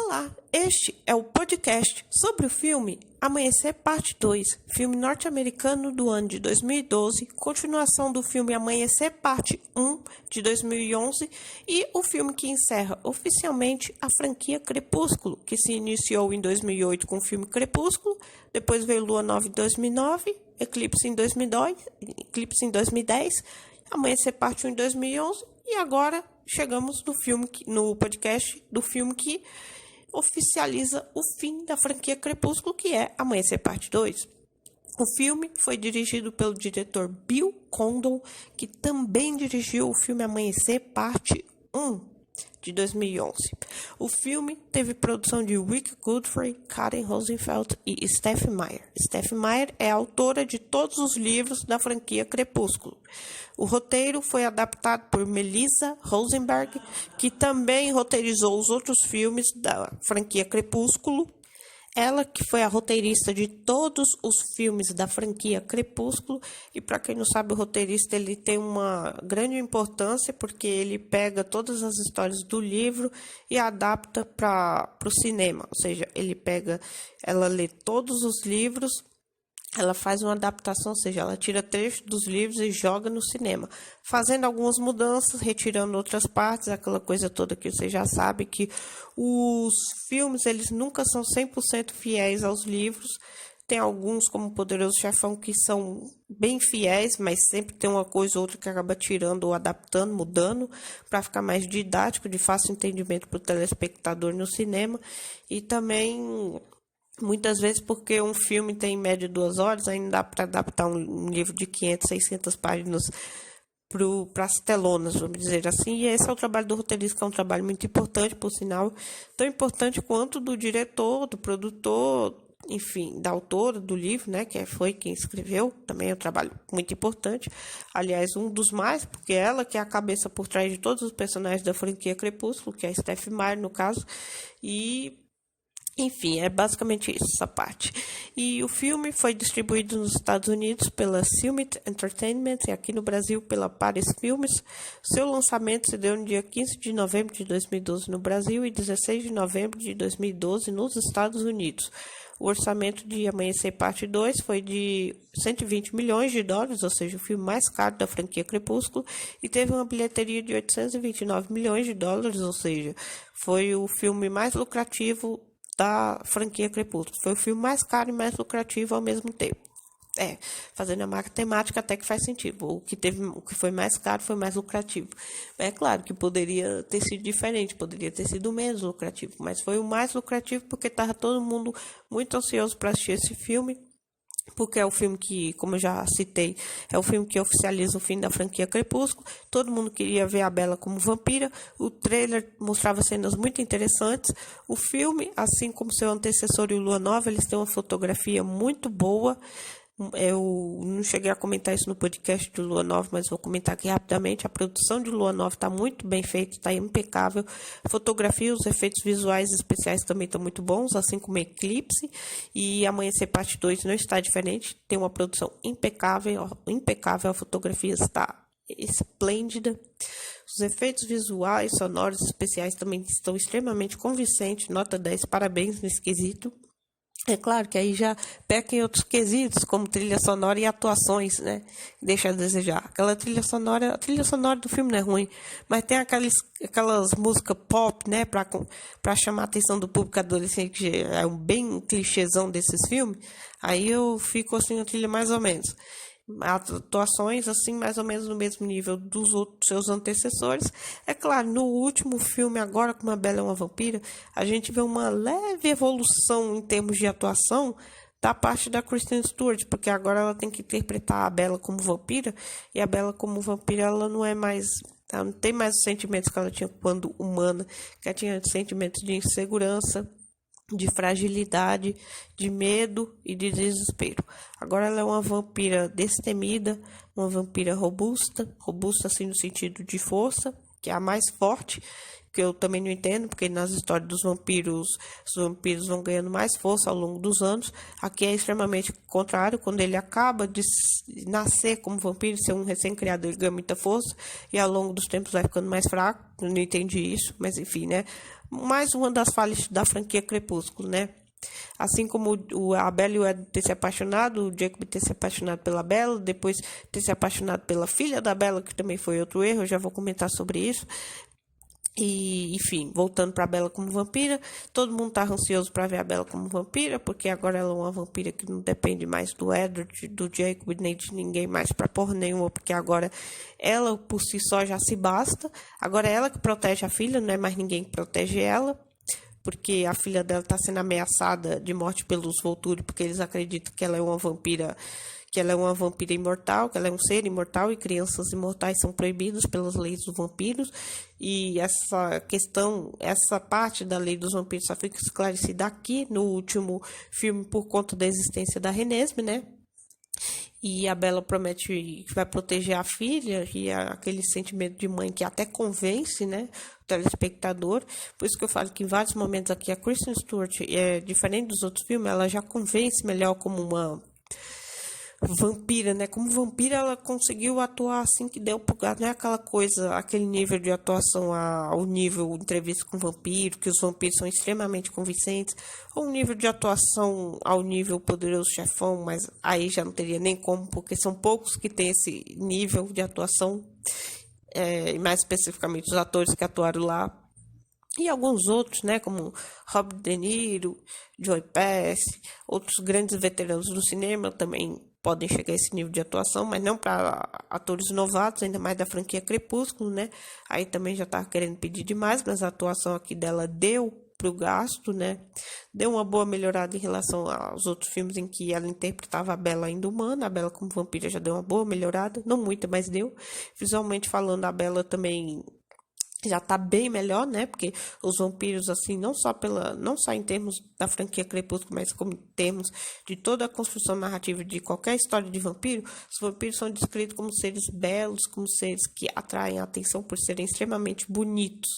Olá, este é o podcast sobre o filme Amanhecer Parte 2, filme norte-americano do ano de 2012, continuação do filme Amanhecer Parte 1 de 2011 e o filme que encerra oficialmente a franquia Crepúsculo, que se iniciou em 2008 com o filme Crepúsculo, depois veio Lua Nova em 2009, Eclipse em 2010, Amanhecer Parte 1 em 2011 e agora chegamos no podcast do filme que oficializa o fim da franquia Crepúsculo, que é Amanhecer Parte 2. O filme foi dirigido pelo diretor Bill Condon, que também dirigiu o filme Amanhecer Parte 1 de 2011. O filme teve produção de Rick Godfrey, Karen Rosenfeld e Steph Meyer. Steph Meyer é autora de todos os livros da franquia Crepúsculo. O roteiro foi adaptado por Melissa Rosenberg, que também roteirizou os outros filmes da franquia Crepúsculo. Ela que foi a roteirista de todos os filmes da franquia Crepúsculo. E para quem não sabe, o roteirista ele tem uma grande importância porque ele pega todas as histórias do livro e adapta para o cinema. Ou seja, ela lê todos os livros, ela faz uma adaptação, ou seja, ela tira trechos dos livros e joga no cinema, fazendo algumas mudanças, retirando outras partes, aquela coisa toda que você já sabe, que os filmes eles nunca são 100% fiéis aos livros. Tem alguns, como o Poderoso Chefão, que são bem fiéis, mas sempre tem uma coisa ou outra que acaba tirando ou adaptando, mudando, para ficar mais didático, de fácil entendimento para o telespectador no cinema. E também muitas vezes, porque um filme tem em média 2 horas, ainda dá para adaptar um livro de 500, 600 páginas para as telonas, vamos dizer assim. E esse é o trabalho do roteirista, que é um trabalho muito importante, por sinal, tão importante quanto do diretor, do produtor, enfim, da autora do livro, né, que foi quem escreveu. Também é um trabalho muito importante. Aliás, um dos mais, porque ela que é a cabeça por trás de todos os personagens da franquia Crepúsculo, que é a Steph Meyer, no caso. E enfim, é basicamente isso, essa parte. E o filme foi distribuído nos Estados Unidos pela Summit Entertainment e aqui no Brasil pela Paris Filmes. Seu lançamento se deu no dia 15 de novembro de 2012 no Brasil e 16 de novembro de 2012 nos Estados Unidos. O orçamento de Amanhecer Parte 2 foi de $120 milhões, ou seja, o filme mais caro da franquia Crepúsculo, e teve uma bilheteria de $829 milhões, ou seja, foi o filme mais lucrativo da franquia Crepúsculo. Foi o filme mais caro e mais lucrativo ao mesmo tempo. Fazendo a matemática até que faz sentido. O que foi mais caro foi mais lucrativo. É claro que poderia ter sido diferente, poderia ter sido menos lucrativo, mas foi o mais lucrativo porque estava todo mundo muito ansioso para assistir esse filme, porque é o filme que, como eu já citei, é o filme que oficializa o fim da franquia Crepúsculo. Todo mundo queria ver a Bella como vampira. O trailer mostrava cenas muito interessantes. O filme, assim como seu antecessor e o Lua Nova, eles têm uma fotografia muito boa. Eu não cheguei a comentar isso no podcast de Lua Nova, mas vou comentar aqui rapidamente. A produção de Lua Nova está muito bem feita, está impecável. A fotografia, os efeitos visuais especiais também estão muito bons, assim como Eclipse. E Amanhecer Parte 2 não está diferente, tem uma produção impecável, a fotografia está esplêndida. Os efeitos visuais, sonoros especiais também estão extremamente convincentes, nota 10, parabéns nesse quesito. É claro que aí já peca em outros quesitos, como trilha sonora e atuações, né? Deixa a desejar. A trilha sonora do filme não é ruim, mas tem aquelas músicas pop, né? Pra chamar a atenção do público adolescente, que é um bem clichêzão desses filmes. Aí eu fico assim, a trilha mais ou menos. Atuações assim mais ou menos no mesmo nível dos outros seus antecessores. É claro, no último filme agora, como a Bella é uma vampira, a gente vê uma leve evolução em termos de atuação da parte da Kristen Stewart, porque agora ela tem que interpretar a Bella como vampira, e a Bella como vampira ela não tem mais os sentimentos que ela tinha quando humana, que ela tinha sentimentos de insegurança, de fragilidade, de medo e de desespero. Agora ela é uma vampira destemida, uma vampira robusta assim no sentido de força, que é a mais forte, que eu também não entendo, porque nas histórias dos vampiros, os vampiros vão ganhando mais força ao longo dos anos. Aqui é extremamente contrário, quando ele acaba de nascer como vampiro, ser um recém-criado, ele ganha muita força, e ao longo dos tempos vai ficando mais fraco. Eu não entendi isso, mas enfim, né? mais uma das falhas da franquia Crepúsculo, né? Assim como a Bella e o Edward ter se apaixonado, o Jacob ter se apaixonado pela Bella, depois ter se apaixonado pela filha da Bella, que também foi outro erro, eu já vou comentar sobre isso. E, enfim, voltando para a Bella como vampira, todo mundo tá ansioso para ver a Bella como vampira, porque agora ela é uma vampira que não depende mais do Edward, do Jacob, nem de ninguém mais para porra nenhuma, porque agora ela por si só já se basta. Agora é ela que protege a filha, não é mais ninguém que protege ela, porque a filha dela está sendo ameaçada de morte pelos Volturi, porque eles acreditam que ela é uma vampira, imortal, que ela é um ser imortal e crianças imortais são proibidas pelas leis dos vampiros. E essa parte da lei dos vampiros só fica esclarecida aqui no último filme por conta da existência da Renesmee, né? E a Bella promete que vai proteger a filha, e aquele sentimento de mãe que até convence, né, o telespectador. Por isso que eu falo que em vários momentos aqui a Kristen Stewart, diferente dos outros filmes, ela já convence melhor como uma vampira, né? Como vampira, ela conseguiu atuar assim que deu pro gato. Não é aquela coisa, aquele nível de atuação ao nível entrevista com vampiro, que os vampiros são extremamente convincentes, ou um nível de atuação ao nível Poderoso Chefão, mas aí já não teria nem como, porque são poucos que têm esse nível de atuação, e mais especificamente os atores que atuaram lá. E alguns outros, né, como Robert De Niro, Joe Pesci, outros grandes veteranos do cinema também podem chegar a esse nível de atuação, mas não para atores novatos, ainda mais da franquia Crepúsculo, né? Aí também já estava querendo pedir demais, mas a atuação aqui dela deu pro gasto, né? Deu uma boa melhorada em relação aos outros filmes em que ela interpretava a Bella ainda humana. A Bella como vampira já deu uma boa melhorada, não muita, mas deu. Visualmente falando, a Bella também já tá bem melhor, né? Porque os vampiros, assim, não só em termos da franquia Crepúsculo, mas como em termos de toda a construção narrativa de qualquer história de vampiro, os vampiros são descritos como seres belos, como seres que atraem a atenção por serem extremamente bonitos.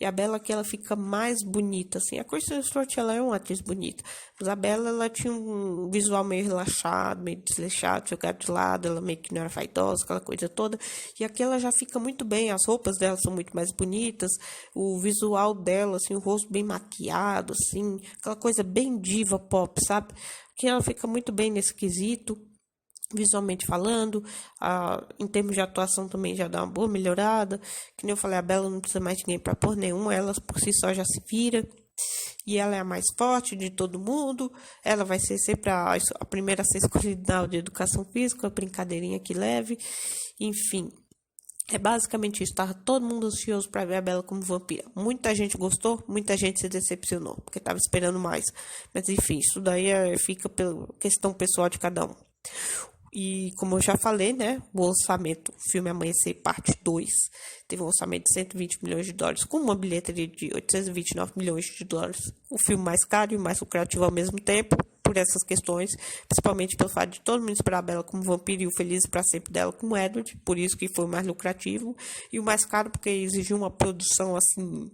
E a Bella aqui, ela fica mais bonita, assim. A Kristen Stewart, ela é uma atriz bonita, mas a Bella, ela tinha um visual meio relaxado, meio desleixado, jogado de lado, ela meio que não era vaidosa, aquela coisa toda. E aqui ela já fica muito bem, as roupas dela são muito mais bonitas, o visual dela, assim, o rosto bem maquiado, assim, aquela coisa bem diva pop, sabe? Que ela fica muito bem nesse quesito, visualmente falando. Em termos de atuação também já dá uma boa melhorada. Que nem eu falei, a Bella não precisa mais de ninguém pra pôr nenhum, ela por si só já se vira. E ela é a mais forte de todo mundo. Ela vai ser sempre a primeira a ser escolhida na aula de educação física, a brincadeirinha que leve. Enfim, é basicamente isso. Estava todo mundo ansioso para ver a Bella como vampira. Muita gente gostou, muita gente se decepcionou, porque estava esperando mais. Mas enfim, isso daí fica pela questão pessoal de cada um. E como eu já falei, né, o orçamento, o filme Amanhecer Parte 2, teve um orçamento de 120 milhões de dólares, com uma bilheteria de 829 milhões de dólares. O filme mais caro e mais lucrativo ao mesmo tempo, por essas questões, principalmente pelo fato de todo mundo esperar a Bella como vampiro e o feliz para sempre dela como Edward, por isso que foi o mais lucrativo, e o mais caro porque exigiu uma produção, assim,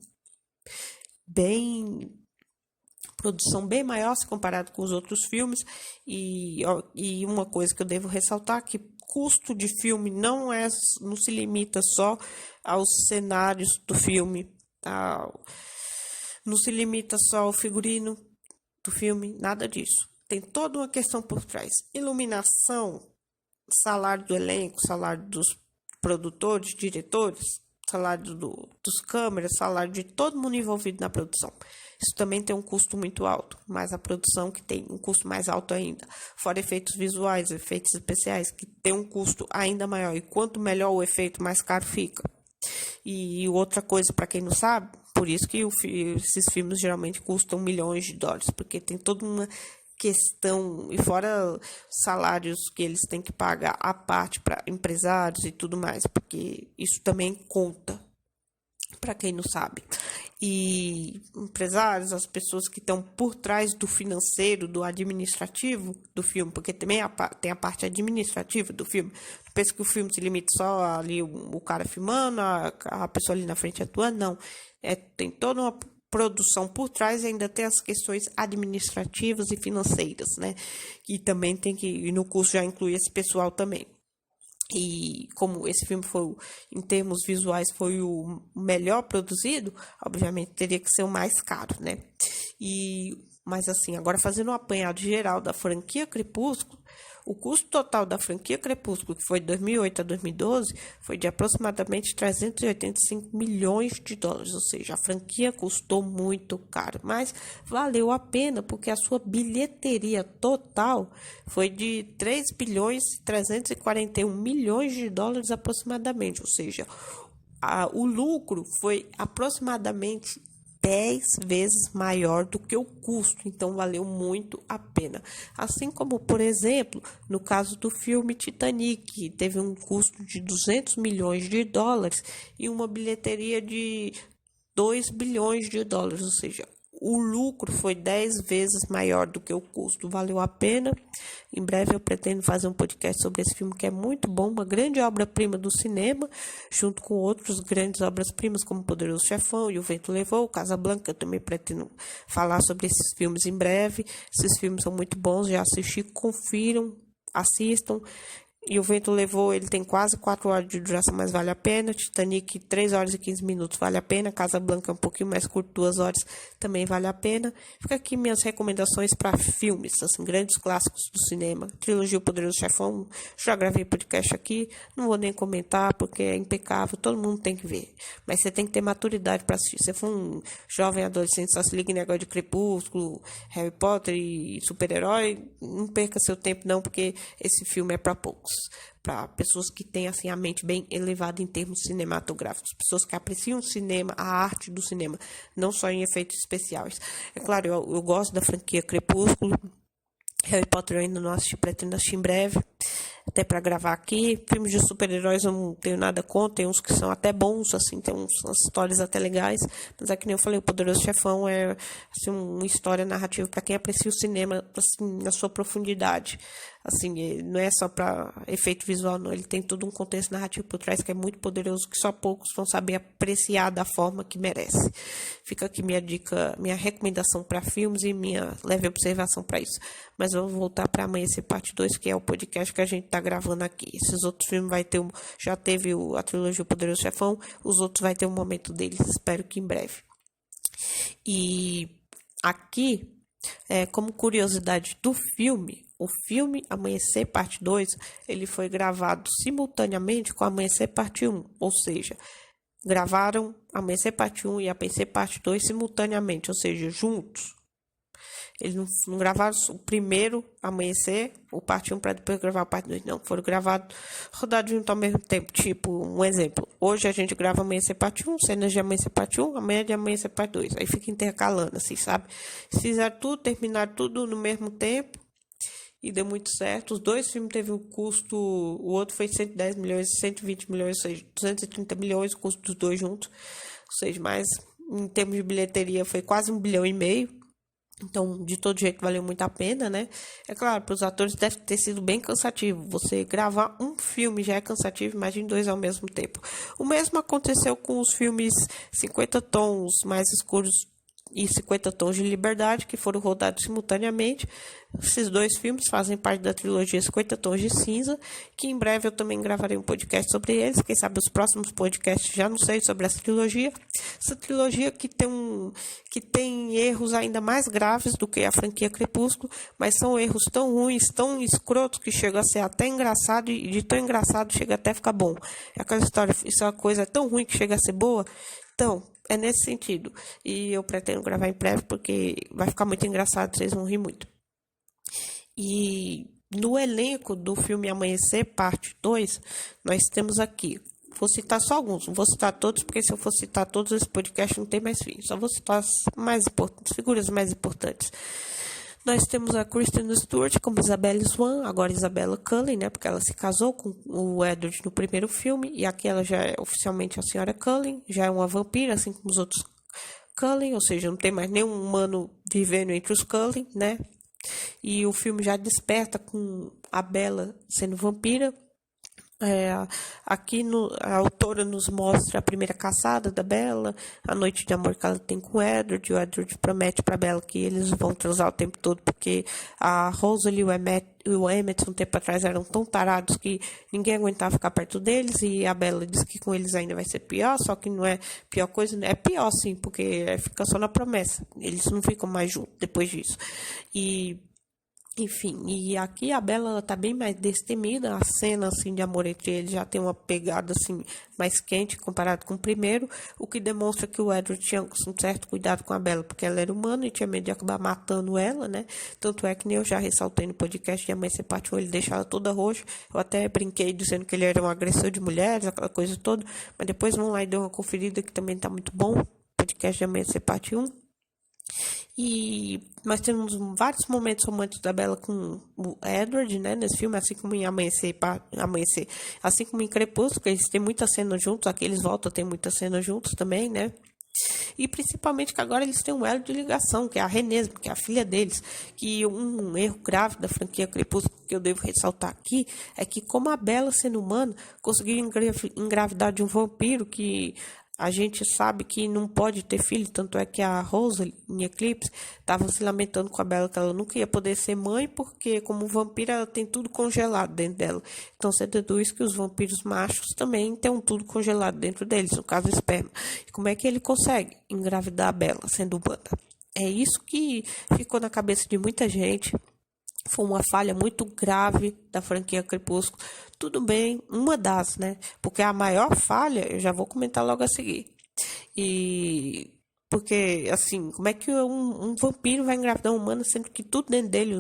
produção bem maior se comparado com os outros filmes. E uma coisa que eu devo ressaltar, que custo de filme não se limita só aos cenários do filme, não se limita só ao figurino do filme, nada disso. Tem toda uma questão por trás. Iluminação, salário do elenco, salário dos produtores, diretores, salário dos câmeras, salário de todo mundo envolvido na produção. Isso também tem um custo muito alto, mas a produção que tem um custo mais alto ainda. Fora efeitos visuais, efeitos especiais, que tem um custo ainda maior. E quanto melhor o efeito, mais caro fica. E outra coisa, para quem não sabe, por isso que esses filmes geralmente custam milhões de dólares, porque tem toda uma questão, e fora salários que eles têm que pagar à parte para empresários e tudo mais, porque isso também conta, para quem não sabe. E empresários, as pessoas que estão por trás do financeiro, do administrativo do filme, porque também tem a parte administrativa do filme. Não penso que o filme se limite só ali o cara filmando, a pessoa ali na frente atuando, não. Tem toda uma produção por trás e ainda tem as questões administrativas e financeiras, né? E também tem que, e no curso já inclui esse pessoal também. E como esse filme foi, em termos visuais, foi o melhor produzido, obviamente teria que ser o mais caro, né? Mas assim, agora fazendo um apanhado geral da franquia Crepúsculo, o custo total da franquia Crepúsculo, que foi de 2008 a 2012, foi de aproximadamente 385 milhões de dólares, ou seja, a franquia custou muito caro, mas valeu a pena porque a sua bilheteria total foi de 3 bilhões e 341 milhões de dólares aproximadamente, ou seja, o lucro foi aproximadamente 10 vezes maior do que o custo, então valeu muito a pena. Assim como, por exemplo, no caso do filme Titanic, que teve um custo de 200 milhões de dólares e uma bilheteria de 2 bilhões de dólares, ou seja, o lucro foi 10 vezes maior do que o custo, valeu a pena. Em breve eu pretendo fazer um podcast sobre esse filme que é muito bom, uma grande obra-prima do cinema, junto com outras grandes obras-primas como Poderoso Chefão e O Vento Levou, Casablanca. Eu também pretendo falar sobre esses filmes em breve. Esses filmes são muito bons, já assisti, confiram, assistam. E O Vento Levou, ele tem quase 4 horas de duração, mas vale a pena. Titanic, 3 horas e 15 minutos, vale a pena. Casablanca, um pouquinho mais curto, 2 horas, também vale a pena. Fica aqui minhas recomendações para filmes, assim, grandes clássicos do cinema. Trilogia O Poderoso Chefão, já gravei podcast aqui, não vou nem comentar, porque é impecável, todo mundo tem que ver. Mas você tem que ter maturidade para assistir. Se você for um jovem adolescente, só se liga em negócio de Crepúsculo, Harry Potter e super-herói, não perca seu tempo não, porque esse filme é para poucos. Para pessoas que têm assim, a mente bem elevada em termos cinematográficos, pessoas que apreciam o cinema, a arte do cinema, não só em efeitos especiais. É claro, eu gosto da franquia Crepúsculo, Harry Potter eu ainda não assisti, pretendo assistir em breve, até para gravar aqui. Filmes de super-heróis eu não tenho nada contra, tem uns que são até bons, assim, tem umas histórias até legais, mas é que nem eu falei, O Poderoso Chefão é assim, uma história narrativa para quem aprecia o cinema assim, na sua profundidade. Assim, não é só para efeito visual, não. Ele tem todo um contexto narrativo por trás que é muito poderoso, que só poucos vão saber apreciar da forma que merece. Fica aqui minha dica, minha recomendação para filmes e minha leve observação para isso. Mas vamos voltar para Amanhecer Parte 2, que é o podcast que a gente está gravando aqui. Esses outros filmes vai ter, já teve a trilogia O Poderoso Chefão, os outros vai ter um momento deles, espero que em breve. E aqui, como curiosidade do filme, o filme Amanhecer Parte 2, ele foi gravado simultaneamente com Amanhecer Parte 1, ou seja, gravaram Amanhecer Parte 1 e Amanhecer Parte 2 simultaneamente, ou seja, juntos. Eles não gravaram o primeiro Amanhecer, o Parte 1 para depois gravar a Parte 2, não, foram gravados, rodados junto ao mesmo tempo. Tipo, um exemplo, hoje a gente grava Amanhecer Parte 1, cenas de Amanhecer Parte 1, amanhã de Amanhecer Parte 2, aí fica intercalando, assim, sabe? Fizeram tudo, terminaram tudo no mesmo tempo, e deu muito certo. Os dois filmes teve um custo, o outro foi 110 milhões, 120 milhões, ou seja, 230 milhões, o custo dos dois juntos. Ou seja, mas em termos de bilheteria foi quase 1,5 bilhão. Então, de todo jeito, valeu muito a pena, né? É claro, para os atores deve ter sido bem cansativo. Você gravar um filme já é cansativo, imagine 2 ao mesmo tempo. O mesmo aconteceu com os filmes 50 Tons Mais Escuros e 50 Tons de Liberdade, que foram rodados simultaneamente. Esses dois filmes fazem parte da trilogia 50 Tons de Cinza, que em breve eu também gravarei um podcast sobre eles. Quem sabe os próximos podcasts já não sei sobre essa trilogia. Essa trilogia que tem erros ainda mais graves do que a franquia Crepúsculo, mas são erros tão ruins, tão escrotos, que chega a ser até engraçado, e de tão engraçado chega até a ficar bom. É aquela história, isso é uma coisa tão ruim que chega a ser boa. Então, é nesse sentido. E eu pretendo gravar em breve porque vai ficar muito engraçado, vocês vão rir muito. E no elenco do filme Amanhecer, parte 2, nós temos aqui, vou citar só alguns, não vou citar todos, porque se eu for citar todos, esse podcast não tem mais fim. Só vou citar as mais importantes, figuras mais importantes. Nós temos a Kristen Stewart como Isabelle Swan, agora Isabella Cullen, né, porque ela se casou com o Edward no primeiro filme, e aqui ela já é oficialmente a senhora Cullen, já é uma vampira, assim como os outros Cullen, ou seja, não tem mais nenhum humano vivendo entre os Cullen, né, e o filme já desperta com a Bella sendo vampira. É, aqui a autora nos mostra a primeira caçada da Bella, a noite de amor que ela tem com o Edward. O Edward promete para Bella que eles vão transar o tempo todo, porque a Rosalie e o Emmett, um tempo atrás, eram tão tarados que ninguém aguentava ficar perto deles, e a Bella diz que com eles ainda vai ser pior, só que não é pior coisa, né? É pior sim, porque fica só na promessa, eles não ficam mais juntos depois disso. E enfim, e aqui a Bella ela tá bem mais destemida, a cena assim de amor entre eles já tem uma pegada assim mais quente comparado com o primeiro, o que demonstra que o Edward tinha um certo cuidado com a Bella, porque ela era humana e tinha medo de acabar matando ela, né? Tanto é que nem eu já ressaltei no podcast de A Mãe Sem Parte 1, ele deixa ela toda roxa. Eu até brinquei dizendo que ele era um agressor de mulheres, aquela coisa toda, mas depois vão lá e dão uma conferida que também tá muito bom. Podcast de A Mãe Sem Parte 1. E nós temos vários momentos românticos da Bella com o Edward, né, nesse filme, assim como em Amanhecer, assim como em Crepúsculo, eles têm muita cena juntos, aqui eles voltam a ter muita cena juntos também, né? E principalmente que agora eles têm um elo de ligação, que é a Renée, que é a filha deles, que um erro grave da franquia Crepúsculo que eu devo ressaltar aqui é que, como a Bella, sendo humana, conseguiu engravidar de um vampiro que a gente sabe que não pode ter filho, tanto é que a Rosa, em Eclipse, estava se lamentando com a Bella que ela nunca ia poder ser mãe, porque como vampira ela tem tudo congelado dentro dela. Então você deduz que os vampiros machos também têm tudo congelado dentro deles, no caso o esperma. E como é que ele consegue engravidar a Bella sendo humana? É isso que ficou na cabeça de muita gente. Foi uma falha muito grave da franquia Crepúsculo. Tudo bem, uma das, né? Porque a maior falha, eu já vou comentar logo a seguir. E porque, assim, como é que um vampiro vai engravidar uma humana, sendo que tudo dentro dele,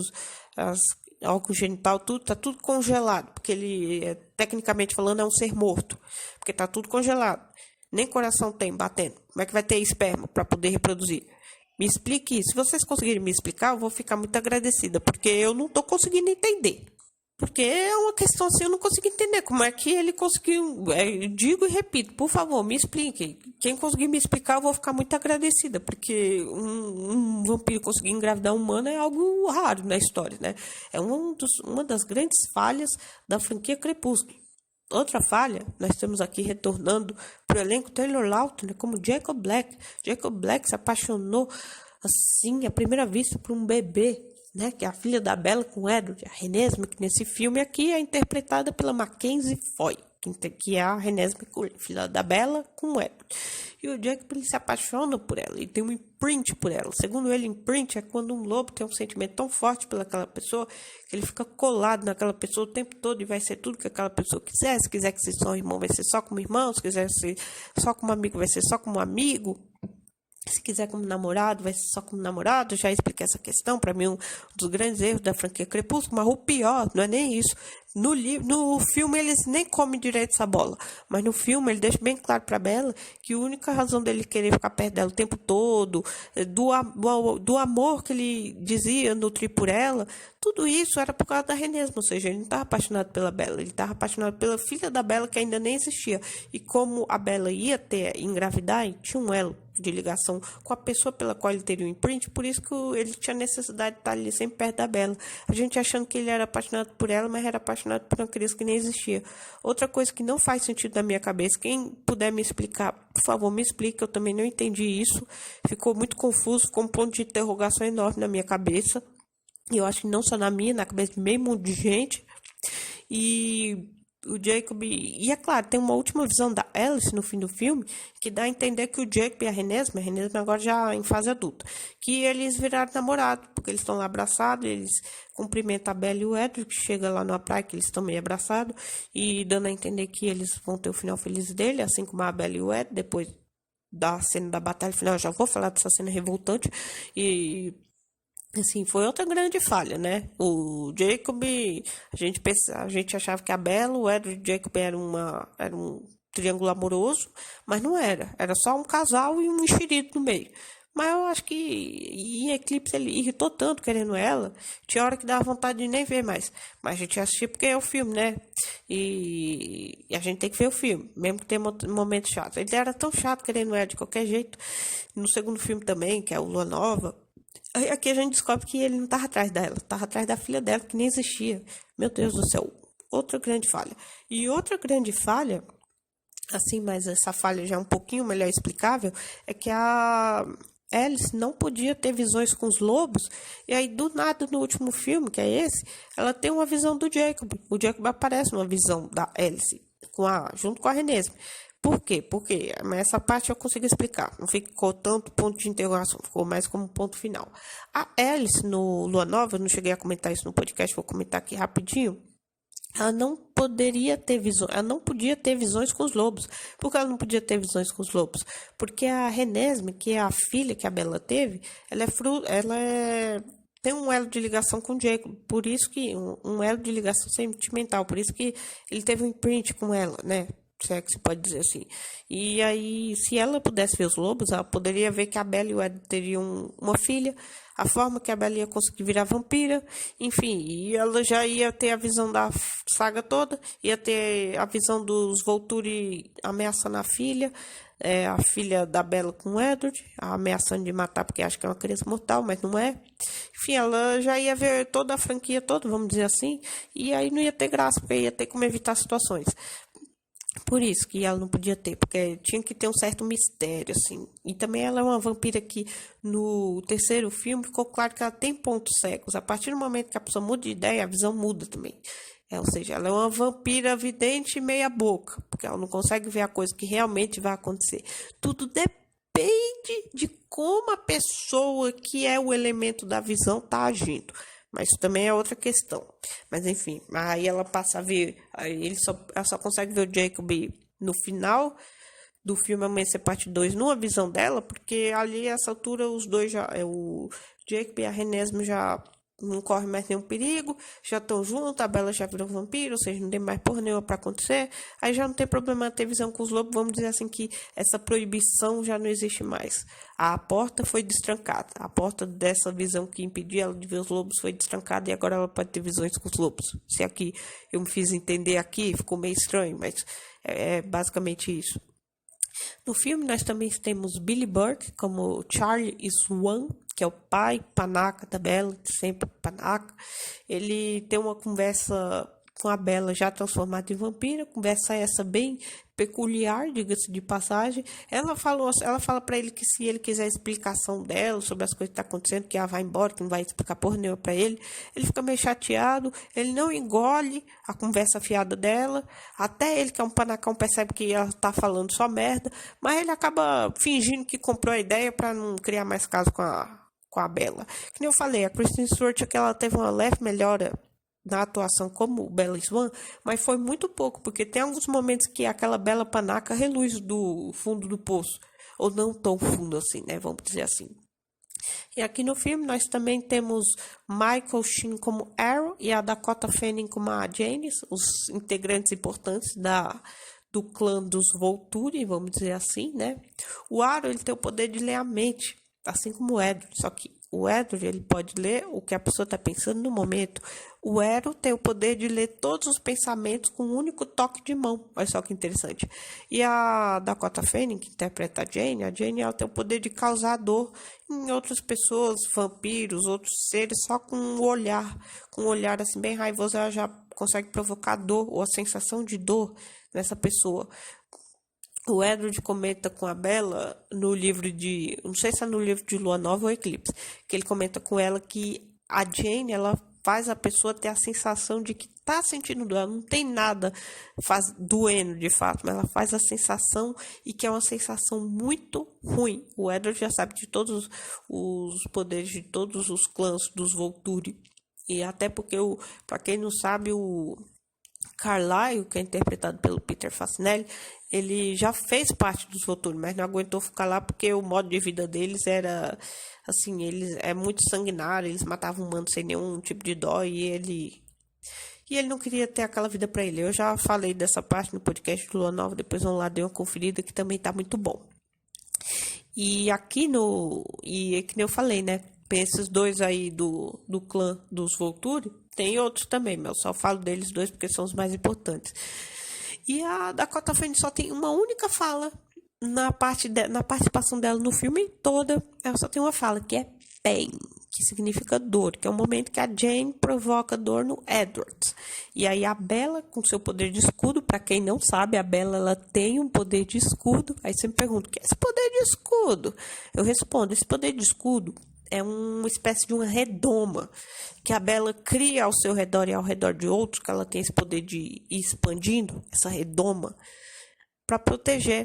as órgão genital, tudo, tá tudo congelado. Porque ele, tecnicamente falando, é um ser morto. Porque tá tudo congelado. Nem coração tem batendo. Como é que vai ter esperma para poder reproduzir? Me explique isso. Se vocês conseguirem me explicar, eu vou ficar muito agradecida, porque eu não estou conseguindo entender. Porque é uma questão assim, eu não consigo entender como é que ele conseguiu. Digo e repito, por favor, me explique. Quem conseguir me explicar, eu vou ficar muito agradecida, porque um vampiro conseguir engravidar um humano é algo raro na história, né? É uma das grandes falhas da franquia Crepúsculo. Outra falha, nós temos aqui retornando para o elenco Taylor Lautner como Jacob Black. Jacob Black se apaixonou, assim, à primeira vista por um bebê, né, que é a filha da Bella com Edward, a Renée, que nesse filme aqui é interpretada pela Mackenzie Foy, que é a Renée, filha da Bella com Edward. E o Jacob ele se apaixona por ela e tem um imprint por ela. Segundo ele, imprint é quando um lobo tem um sentimento tão forte pelaquela pessoa que ele fica colado naquela pessoa o tempo todo e vai ser tudo que aquela pessoa quiser. Se quiser que seja só um irmão, vai ser só como irmão. Se quiser ser só como amigo, vai ser só como amigo. Se quiser como namorado, vai ser só como namorado. Já expliquei essa questão. Para mim, um dos grandes erros da franquia Crepúsculo. Mas o pior, não é nem isso. No filme, eles nem comem direito essa bola. Mas no filme, ele deixa bem claro para Bella que a única razão dele querer ficar perto dela o tempo todo, do amor que ele dizia nutrir por ela, tudo isso era por causa da Renée. Ou seja, ele não estava apaixonado pela Bella. Ele estava apaixonado pela filha da Bella, que ainda nem existia. E como a Bella ia engravidar, e tinha um elo de ligação com a pessoa pela qual ele teria um imprint, por isso que ele tinha necessidade de estar ali sempre perto da Bella. A gente achando que ele era apaixonado por ela, mas era apaixonado por uma criança que nem existia. Outra coisa que não faz sentido na minha cabeça, quem puder me explicar, por favor, me explique, eu também não entendi isso. Ficou muito confuso, ficou um ponto de interrogação enorme na minha cabeça. E eu acho que não só na minha, na cabeça de meio mundo de gente. E o Jacob... E é claro, tem uma última visão da Alice no fim do filme, que dá a entender que o Jacob e a Renée agora já em fase adulta, que eles viraram namorados, porque eles estão lá abraçados, eles cumprimentam a Bella e o Edward, que chega lá na praia, que eles estão meio abraçados, e dando a entender que eles vão ter o final feliz dele, assim como a Bella e o Edward, depois da cena da batalha final. Eu já vou falar dessa cena revoltante. E assim, foi outra grande falha, né? O Jacob, a gente achava que a Bella, o Edward e o Jacob era um triângulo amoroso, mas não era. Era só um casal e um enxerido no meio. Mas eu acho que em Eclipse ele irritou tanto querendo ela, tinha hora que dava vontade de nem ver mais. Mas a gente assistia porque é o filme, né? E a gente tem que ver o filme, mesmo que tenha momentos chatos. Ele era tão chato querendo ela de qualquer jeito. No segundo filme também, que é o Lua Nova, aqui a gente descobre que ele não estava atrás dela, estava atrás da filha dela, que nem existia. Meu Deus do céu. outra grande falha. E outra grande falha, assim, mas essa falha já é um pouquinho melhor explicável, é que a Alice não podia ter visões com os lobos, e aí do nada no último filme, que é esse, ela tem uma visão do Jacob. O Jacob aparece numa visão da Alice, junto com a Renesmee. Por quê? Porque essa parte eu consigo explicar. Não ficou tanto ponto de interrogação, ficou mais como ponto final. A Alice no Lua Nova, eu não cheguei a comentar isso no podcast, vou comentar aqui rapidinho. Ela não poderia ter visões, ela não podia ter visões com os lobos. Por que ela não podia ter visões com os lobos? Porque a Renesmee, que é a filha que a Bella teve, tem um elo de ligação com o Jacob, por isso que um elo de ligação sentimental, por isso que ele teve um imprint com ela, né? Se é que se pode dizer assim. E aí, se ela pudesse ver os lobos, ela poderia ver que a Bella e o Edward teriam uma filha, a forma que a Bella ia conseguir virar vampira, enfim, e ela já ia ter a visão da saga toda, ia ter a visão dos Volturi ameaçando a filha da Bella com o Edward, ameaçando de matar porque acha que é uma criança mortal, mas não é. Enfim, ela já ia ver toda a franquia toda, vamos dizer assim, e aí não ia ter graça, porque ia ter como evitar situações. Por isso que ela não podia ter, porque tinha que ter um certo mistério, assim. E também ela é uma vampira que, no terceiro filme, ficou claro que ela tem pontos cegos. A partir do momento que a pessoa muda de ideia, a visão muda também. Ou seja, ela é uma vampira vidente meia boca, porque ela não consegue ver a coisa que realmente vai acontecer. Tudo depende de como a pessoa que é o elemento da visão está agindo. Mas isso também é outra questão. Mas enfim, aí ela passa a ver, ela só consegue ver o Jacob no final do filme Amanhecer Parte 2 numa visão dela, porque ali, a essa altura, os dois o Jacob e a Renesmee já não correm mais nenhum perigo, já estão juntos, a Bella já virou vampiro, ou seja, não tem mais porra nenhuma pra acontecer, aí já não tem problema ter visão com os lobos, vamos dizer assim que essa proibição já não existe mais. A porta foi destrancada, a porta dessa visão que impedia ela de ver os lobos foi destrancada e agora ela pode ter visões com os lobos. Se aqui eu me fiz entender aqui, ficou meio estranho, mas é basicamente isso. No filme nós também temos Billy Burke como Charlie Swan, que é o pai panaca da Bella, sempre panaca. Ele tem uma conversa com a Bella já transformada em vampira, conversa essa bem peculiar, diga-se de passagem. Ela fala para ele que se ele quiser explicação dela sobre as coisas que tá acontecendo, que ela vai embora, que não vai explicar porra nenhuma para ele. Ele fica meio chateado, ele não engole a conversa fiada dela, até ele, que é um panacão, percebe que ela tá falando só merda, mas ele acaba fingindo que comprou a ideia para não criar mais caso com a Bella. Que nem eu falei, a Kristen Stewart, que ela teve uma leve melhora na atuação como Bella Swan, mas foi muito pouco, porque tem alguns momentos que aquela Bella panaca reluz do fundo do poço, ou não tão fundo assim, né, vamos dizer assim. E aqui no filme nós também temos Michael Sheen como Arrow e a Dakota Fanning como a Janice, os integrantes importantes do clã dos Volturi, vamos dizer assim, né. O Arrow, ele tem o poder de ler a mente, assim como o Edward, só que o Edward, ele pode ler o que a pessoa está pensando no momento. O Arrow tem o poder de ler todos os pensamentos com um único toque de mão. Olha só que interessante. E a Dakota Fanning, que interpreta a Jane ela tem o poder de causar dor em outras pessoas, vampiros, outros seres, só com um olhar. Com um olhar assim bem raivoso, ela já consegue provocar dor ou a sensação de dor nessa pessoa. O Edward comenta com a Bella no livro de... Não sei se é no livro de Lua Nova ou Eclipse. Que ele comenta com ela que a Jane, ela faz a pessoa ter a sensação de que tá sentindo dor. Ela não tem nada doendo de fato, mas ela faz a sensação e que é uma sensação muito ruim. O Edward já sabe de todos os poderes de todos os clãs dos Volturi. E até porque, para quem não sabe, o Carlyle, que é interpretado pelo Peter Facinelli, ele já fez parte dos Volturi, mas não aguentou ficar lá porque o modo de vida deles era assim, eles é muito sanguinário, eles matavam humanos sem nenhum tipo de dó e ele não queria ter aquela vida para ele. Eu já falei dessa parte no podcast do Lua Nova, depois vão lá, dê uma conferida que também tá muito bom. E aqui e que nem eu falei, né? Esses dois aí do clã dos Volturi, tem outros também, mas eu só falo deles dois porque são os mais importantes. E a Dakota Fanning só tem uma única fala na participação dela no filme toda. Ela só tem uma fala, que é bem. que significa dor, que é o momento que a Jane provoca dor no Edward. E aí a Bella, com seu poder de escudo, para quem não sabe, a Bella ela tem um poder de escudo. Aí você me pergunta, o que é esse poder de escudo? Eu respondo, esse poder de escudo é uma espécie de uma redoma que a Bella cria ao seu redor e ao redor de outros, que ela tem esse poder de ir expandindo, essa redoma, para proteger.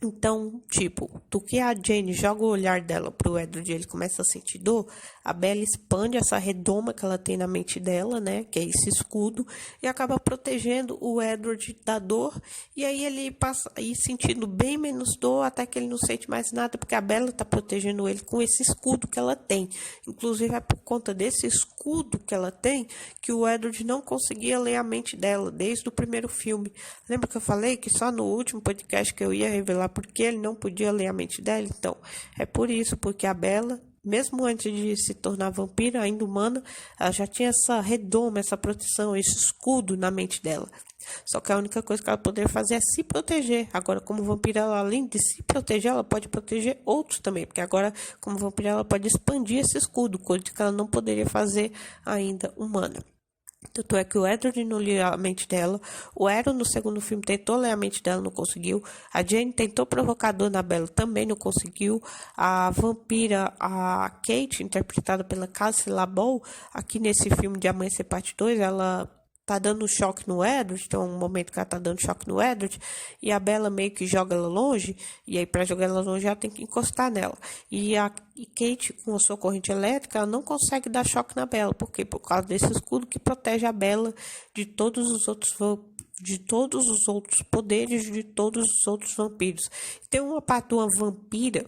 Então, tipo, do que a Jane joga o olhar dela pro Edward e ele começa a sentir dor, a Bella expande essa redoma que ela tem na mente dela, né, que é esse escudo, e acaba protegendo o Edward da dor, e aí ele passa a ir sentindo bem menos dor, até que ele não sente mais nada, porque a Bella tá protegendo ele com esse escudo que ela tem. Inclusive, é por conta desse escudo que ela tem, que o Edward não conseguia ler a mente dela, desde o primeiro filme. Lembra que eu falei que só no último podcast que eu ia revelar porque ele não podia ler a mente dela? Então, é por isso, porque a Bella, mesmo antes de se tornar vampira, ainda humana, ela já tinha essa redoma, essa proteção, esse escudo na mente dela. Só que a única coisa que ela poderia fazer é se proteger. Agora, como vampira, ela, além de se proteger, ela pode proteger outros também. Porque agora, como vampira, ela pode expandir esse escudo, coisa que ela não poderia fazer ainda humana. Tanto é que o Edward não lia a mente dela, o Aaron no segundo filme tentou ler a mente dela, não conseguiu, a Jane tentou provocar a dor na Bella, também não conseguiu, a vampira, a Kate, interpretada pela Cassie LaBelle, aqui nesse filme de Amanhecer Parte 2, ela tá dando choque no Edward, então é um momento que ela tá dando choque no Edward, e a Bella meio que joga ela longe, e aí para jogar ela longe ela tem que encostar nela. E a Kate, com a sua corrente elétrica, ela não consegue dar choque na Bella. Por quê? Por causa desse escudo que protege a Bella de todos os outros poderes de todos os outros vampiros. Tem uma parte de uma vampira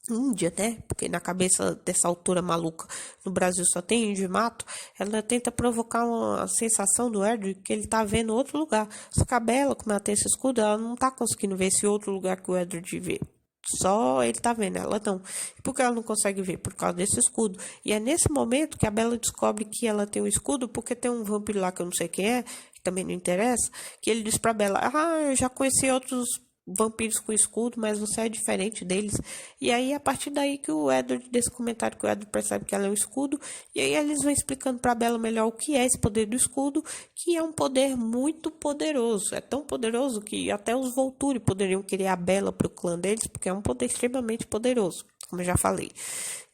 índia, né? Porque na cabeça dessa autora maluca no Brasil só tem índio e mato. Ela tenta provocar uma sensação do Edward que ele tá vendo outro lugar. Só que a Bella, como ela tem esse escudo, ela não tá conseguindo ver esse outro lugar que o Edward vê. Só ele tá vendo, ela não. E por que ela não consegue ver? Por causa desse escudo. E é nesse momento que a Bella descobre que ela tem um escudo, porque tem um vampiro lá que eu não sei quem é, que também não interessa, que ele diz pra Bella, eu já conheci outros vampiros com escudo, mas você é diferente deles. E aí, a partir daí que o Edward, desse comentário que o Edward percebe que ela é um escudo, e aí eles vão explicando pra Bella melhor o que é esse poder do escudo, que é um poder muito poderoso. É tão poderoso que até os Volturi poderiam querer a Bella pro clã deles, porque é um poder extremamente poderoso, como eu já falei.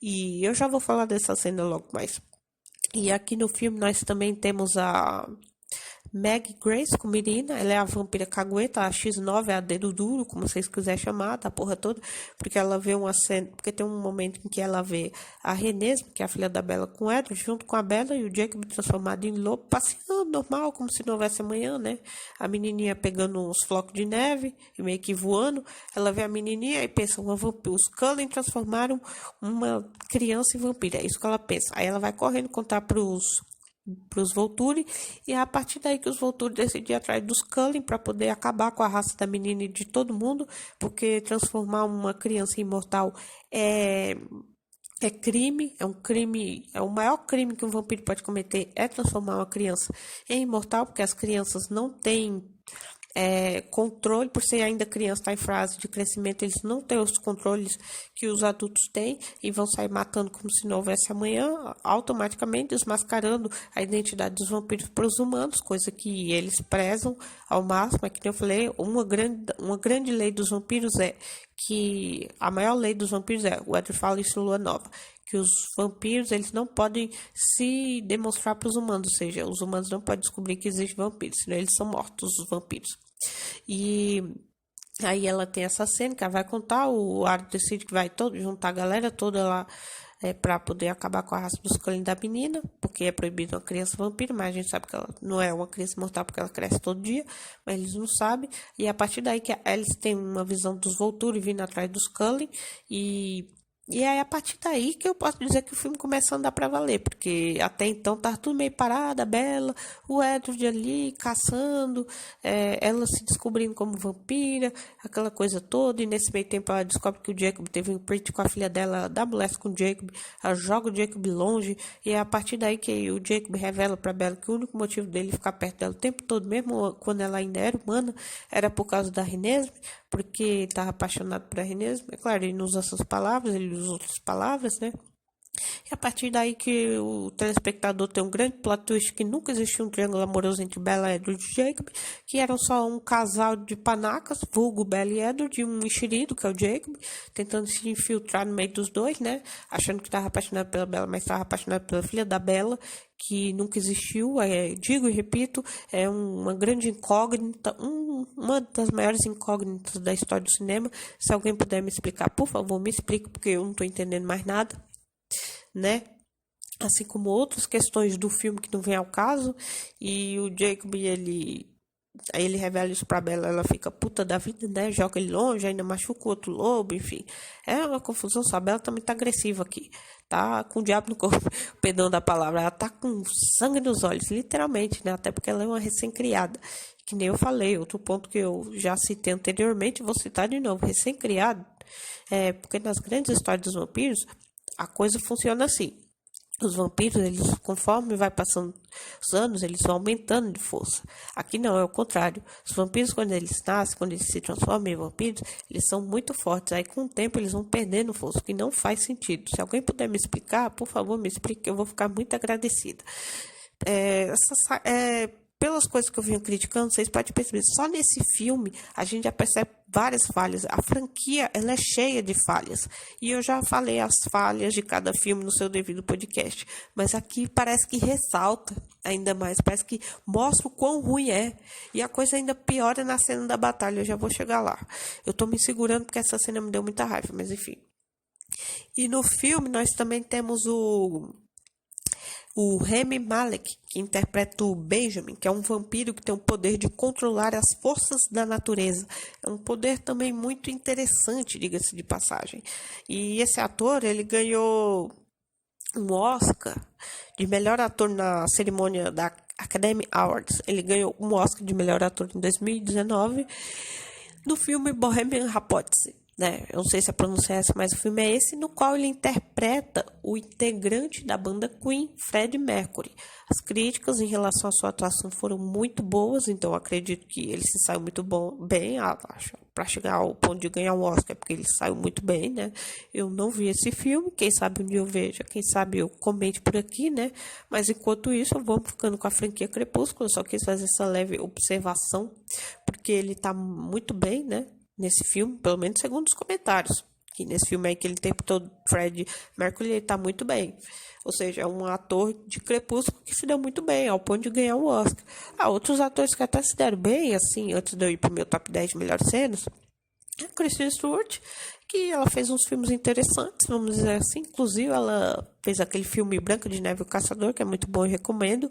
E eu já vou falar dessa cena logo mais. E aqui no filme nós também temos a Meg Grace com Mirina, ela é a vampira cagueta, a X9 é a dedo duro, como vocês quiserem chamar, da porra toda, porque ela vê uma cena, porque tem um momento em que ela vê a Renesme, que é a filha da Bella, com o Edward, junto com a Bella e o Jacob transformado em lobo, passeando normal, como se não houvesse amanhã, né? A menininha pegando uns flocos de neve e meio que voando, ela vê a menininha e pensa, os Cullen transformaram uma criança em vampira, é isso que ela pensa. Aí ela vai correndo contar pros Volturi, e é a partir daí que os Volturi decidem ir atrás dos Cullen para poder acabar com a raça da menina e de todo mundo, porque transformar uma criança em imortal é crime, é um crime, é o maior crime que um vampiro pode cometer, é transformar uma criança em imortal, porque as crianças não têm controle, por ser ainda criança, está em fase de crescimento, eles não têm os controles que os adultos têm e vão sair matando como se não houvesse amanhã, automaticamente desmascarando a identidade dos vampiros para os humanos, coisa que eles prezam ao máximo. É que eu falei, uma grande lei dos vampiros é que a maior lei dos vampiros o Edward fala isso em Lua Nova, que os vampiros eles não podem se demonstrar para os humanos, ou seja, os humanos não podem descobrir que existe vampiros, senão eles são mortos, os vampiros. E aí ela tem essa cena que ela vai contar, o Aro decide que vai juntar a galera toda lá para poder acabar com a raça dos Cullen da menina, porque é proibido uma criança vampira, mas a gente sabe que ela não é uma criança mortal porque ela cresce todo dia, mas eles não sabem. E é a partir daí que a Alice tem uma visão dos Volturi vindo atrás dos Cullen, e é a partir daí que eu posso dizer que o filme começa a andar para valer, porque até então tá tudo meio parado, a Bella, o Edward ali caçando, ela se descobrindo como vampira, aquela coisa toda, e nesse meio tempo ela descobre que o Jacob teve um empreite com a filha dela, dá molesta com o Jacob, ela joga o Jacob longe, e é a partir daí que o Jacob revela para Bella que o único motivo dele ficar perto dela o tempo todo, mesmo quando ela ainda era humana, era por causa da Renesme, porque estava apaixonado por a Renesme. É claro, ele não usa essas palavras, ele usa outras palavras, né? E a partir daí que o telespectador tem um grande plot twist que nunca existiu um triângulo amoroso entre Bella, Edward e Jacob, que eram só um casal de panacas, vulgo Bella e Edward, e um enxerido, que é o Jacob, tentando se infiltrar no meio dos dois, né? Achando que estava apaixonado pela Bella, mas estava apaixonado pela filha da Bella, que nunca existiu. Digo e repito, é uma grande incógnita, uma das maiores incógnitas da história do cinema. Se alguém puder me explicar, por favor, me explique, porque eu não estou entendendo mais nada, né? Assim como outras questões do filme que não vem ao caso. E o Jacob, aí ele revela isso pra Bella, ela fica puta da vida, né? Joga ele longe, ainda machuca o outro lobo, enfim. É uma confusão, só a Bella também tá agressiva aqui. Tá com o diabo no corpo, perdão da palavra. Ela tá com sangue nos olhos, literalmente, né? Até porque ela é uma recém-criada. Que nem eu falei, outro ponto que eu já citei anteriormente, vou citar de novo. Recém-criado, porque nas grandes histórias dos vampiros, a coisa funciona assim. Os vampiros, eles, conforme vai passando os anos, eles vão aumentando de força. Aqui não, é o contrário. Os vampiros, quando eles nascem, quando eles se transformam em vampiros, eles são muito fortes. Aí, com o tempo, eles vão perdendo força, o que não faz sentido. Se alguém puder me explicar, por favor, me explique, que eu vou ficar muito agradecida. Pelas coisas que eu venho criticando, vocês podem perceber, só nesse filme a gente já percebe várias falhas. A franquia, ela é cheia de falhas. E eu já falei as falhas de cada filme no seu devido podcast. Mas aqui parece que ressalta ainda mais, parece que mostra o quão ruim é. E a coisa ainda piora na cena da batalha, eu já vou chegar lá. Eu tô me segurando porque essa cena me deu muita raiva, mas enfim. E no filme nós também temos o Rami Malek, que interpreta o Benjamin, que é um vampiro que tem o poder de controlar as forças da natureza. É um poder também muito interessante, diga-se de passagem. E esse ator, ele ganhou um Oscar de melhor ator na cerimônia da Academy Awards. Ele ganhou um Oscar de melhor ator em 2019 no filme Bohemian Rhapsody. Eu não sei se a pronúncia é essa, mas o filme é esse, no qual ele interpreta o integrante da banda Queen, Freddie Mercury. As críticas em relação à sua atuação foram muito boas, então eu acredito que ele se saiu muito bem, para chegar ao ponto de ganhar um Oscar, porque ele saiu muito bem, né? Eu não vi esse filme, quem sabe um dia eu veja, quem sabe eu comente por aqui, né? Mas enquanto isso, eu vou ficando com a franquia Crepúsculo, eu só quis fazer essa leve observação, porque ele tá muito bem, né? Nesse filme, pelo menos segundo os comentários, que nesse filme aí que ele interpretou Freddie Mercury, ele tá muito bem. Ou seja, é um ator de Crepúsculo que se deu muito bem, ao ponto de ganhar um Oscar. Outros atores que até se deram bem, assim, antes de eu ir pro meu top 10 de melhores cenas, a Kristen Stewart, que ela fez uns filmes interessantes, vamos dizer assim. Inclusive, ela fez aquele filme Branca de Neve e o Caçador, que é muito bom e recomendo.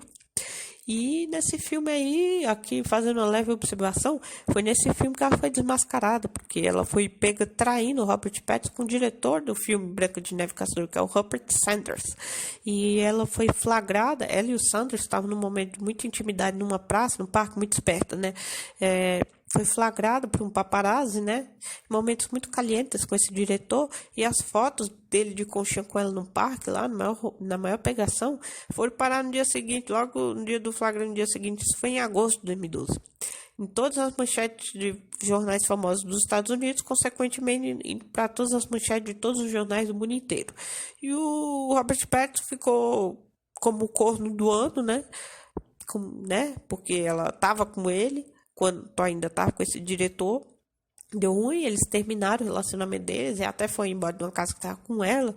E nesse filme aí, aqui fazendo uma leve observação, foi nesse filme que ela foi desmascarada, porque ela foi pega traindo o Robert Pattinson com o diretor do filme Branca de Neve e Caçador, que é o Rupert Sanders. E ela foi flagrada, ela e o Sanders estavam num momento de muita intimidade numa praça, num parque, muito esperta, né? Foi flagrado por um paparazzi, né? Momentos muito calientes com esse diretor, e as fotos dele de conchinha com ela no parque, lá na maior pegação, foram parar no dia seguinte, logo no dia do flagrante, no dia seguinte, isso foi em agosto de 2012. Em todas as manchetes de jornais famosos dos Estados Unidos, consequentemente para todas as manchetes de todos os jornais do mundo inteiro. E o Robert Pattinson ficou como o corno do ano, né? Porque ela estava com ele, quando ainda estava com esse diretor. Deu ruim, eles terminaram o relacionamento deles, e até foi embora de uma casa que estava com ela,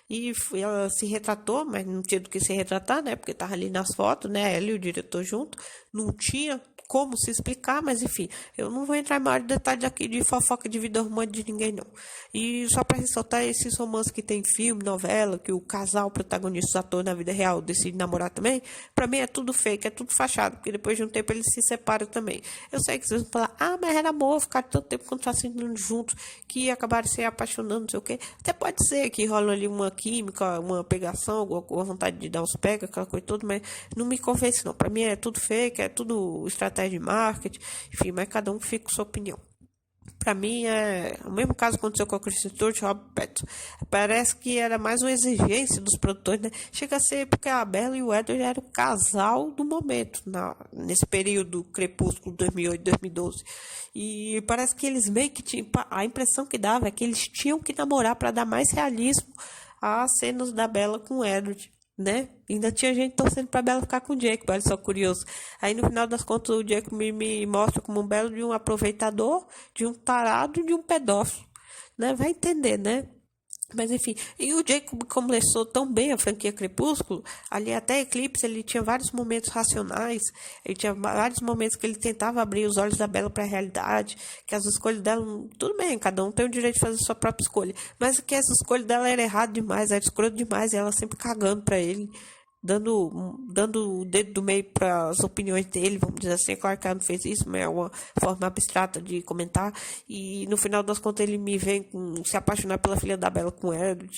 e ela se retratou, mas não tinha do que se retratar, né, porque estava ali nas fotos, né, ela e o diretor junto, não tinha como se explicar, mas enfim, eu não vou entrar em maior detalhe aqui de fofoca de vida romântica de ninguém, não. E só para ressaltar esses romances que tem filme, novela, que o casal protagonista, os atores na vida real decide namorar também, para mim é tudo fake, é tudo fachada, porque depois de um tempo eles se separam também. Eu sei que vocês vão falar, mas era amor, ficar tanto tempo contracenando juntos, que acabaram se apaixonando, não sei o quê. Até pode ser que rola ali uma química, uma pegação, alguma vontade de dar uns pega, aquela coisa toda, mas não me convence, não. Para mim é tudo fake, é tudo estratégia de marketing, enfim, mas cada um fica com sua opinião. Para mim, o mesmo caso aconteceu com a Kristen Stewart e Robert Pattinson. Parece que era mais uma exigência dos produtores, né? Chega a ser porque a Bella e o Edward eram o casal do momento, nesse período Crepúsculo 2008-2012. E parece que eles meio que tinham, a impressão que dava é que eles tinham que namorar para dar mais realismo as cenas da Bella com o Edward, né? Ainda tinha gente torcendo pra Bella ficar com o Jacob, olha só, curioso. Aí no final das contas o Jacob me mostra como um belo de um aproveitador, de um tarado e de um pedófilo, né? Vai entender, né? Mas enfim, e o Jacob começou tão bem a franquia Crepúsculo, ali até Eclipse ele tinha vários momentos racionais, ele tinha vários momentos que ele tentava abrir os olhos da Bella para a realidade, que as escolhas dela, tudo bem, cada um tem o direito de fazer a sua própria escolha, mas que essa escolha dela era errada demais, era escrota demais, e ela sempre cagando para ele, dando o dedo do meio para as opiniões dele, vamos dizer assim. Claro que ela não fez isso, mas é uma forma abstrata de comentar. E no final das contas ele me vem se apaixonar pela filha da Bella com Edward,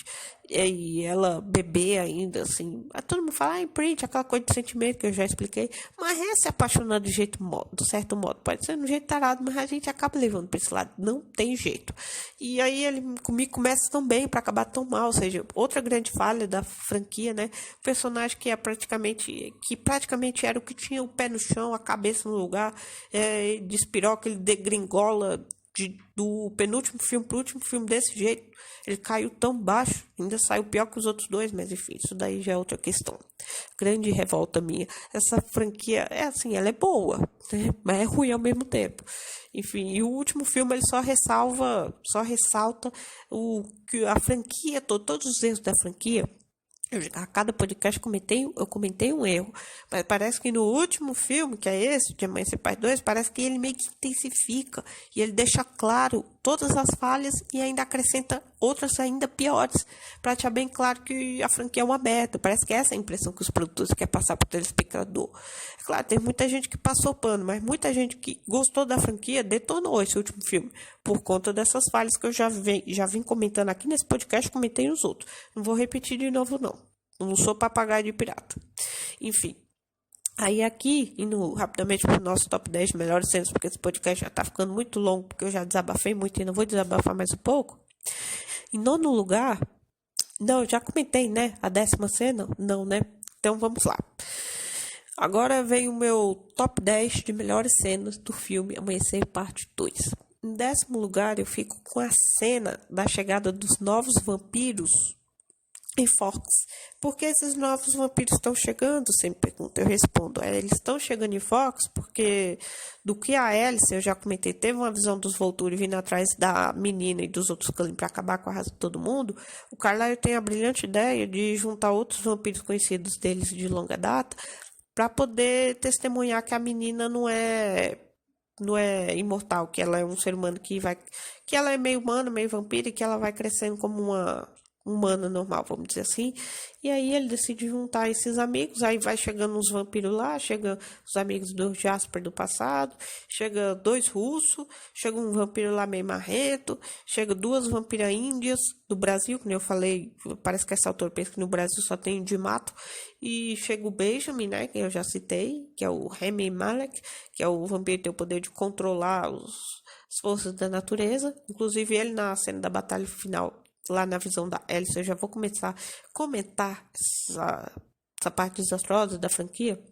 e ela bebê ainda, assim. Aí todo mundo fala, print, aquela coisa de sentimento que eu já expliquei, mas é se apaixonar do certo modo, pode ser de um jeito tarado, mas a gente acaba levando para esse lado, não tem jeito. E aí ele comigo começa tão bem para acabar tão mal, ou seja, outra grande falha da franquia, né? O personagem que praticamente era o que tinha o pé no chão, a cabeça no lugar, despiroca, ele degringola do penúltimo filme pro último filme desse jeito. Ele caiu tão baixo, ainda saiu pior que os outros dois, mas enfim, isso daí já é outra questão. Grande revolta minha. Essa franquia é assim, ela é boa, né? Mas é ruim ao mesmo tempo. Enfim, e o último filme ele só ressalta a franquia, todos os erros da franquia. A cada podcast eu comentei um erro, mas parece que no último filme, que é esse, de Amanhecer Parte 2, parece que ele meio que intensifica e ele deixa claro todas as falhas e ainda acrescenta outras ainda piores, para deixar bem claro que a franquia é uma merda. Parece que essa é a impressão que os produtores querem passar para o telespectador. É claro, tem muita gente que passou pano, mas muita gente que gostou da franquia detonou esse último filme, por conta dessas falhas que eu já vim comentando aqui nesse podcast, comentei nos outros. Não vou repetir de novo, não. Não sou papagaio de pirata. Enfim. Aí aqui, indo rapidamente para o nosso top 10 melhores cenas, porque esse podcast já está ficando muito longo, porque eu já desabafei muito e ainda vou desabafar mais um pouco. Em nono lugar, não, eu já comentei, né? A 10ª cena? Não, né? Então vamos lá. Agora vem o meu top 10 de melhores cenas do filme Amanhecer Parte 2. Em 10º lugar, eu fico com a cena da chegada dos novos vampiros em Fox. Por que esses novos vampiros estão chegando? Você me pergunta, eu respondo. Eles estão chegando em Fox porque do que a Alice, eu já comentei, teve uma visão dos Volturi vindo atrás da menina e dos outros Cullen para acabar com a raça de todo mundo. O Carlyle tem a brilhante ideia de juntar outros vampiros conhecidos deles de longa data para poder testemunhar que a menina não é imortal, que ela é um ser humano que ela é meio humana, meio vampiro, e que ela vai crescendo como uma humana normal, vamos dizer assim. E aí ele decide juntar esses amigos, aí vai chegando uns vampiros lá, chega os amigos do Jasper do passado, chega 2 russos, chega um vampiro lá meio marrento, chega 2 vampiras índias do Brasil, como eu falei, parece que essa autora pensa que no Brasil só tem de mato, e chega o Benjamin, né, que eu já citei, que é o Rami Malek, que é o vampiro que tem o poder de controlar as forças da natureza. Inclusive ele na cena da batalha final, lá na visão da Alice, eu já vou começar a comentar essa parte desastrosa da franquia.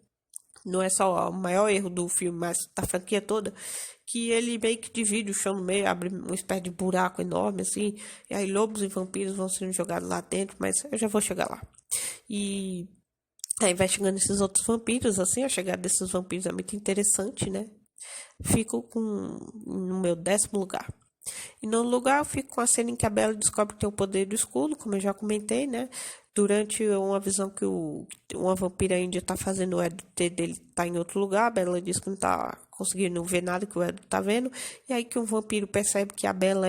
Não é só o maior erro do filme, mas da franquia toda, que ele meio que divide o chão no meio, abre uma espécie de buraco enorme, assim, e aí lobos e vampiros vão sendo jogados lá dentro, mas eu já vou chegar lá. E aí vai chegando esses outros vampiros, assim, a chegada desses vampiros é muito interessante, né? Fico no meu 10º lugar. E no lugar eu fico com a cena em que a Bella descobre que tem o poder do escudo, como eu já comentei, né? Durante uma visão que uma vampira índia tá fazendo, o Edward dele tá em outro lugar, a Bella diz que não tá conseguindo ver nada que o Edward tá vendo, e aí que um vampiro percebe que a Bella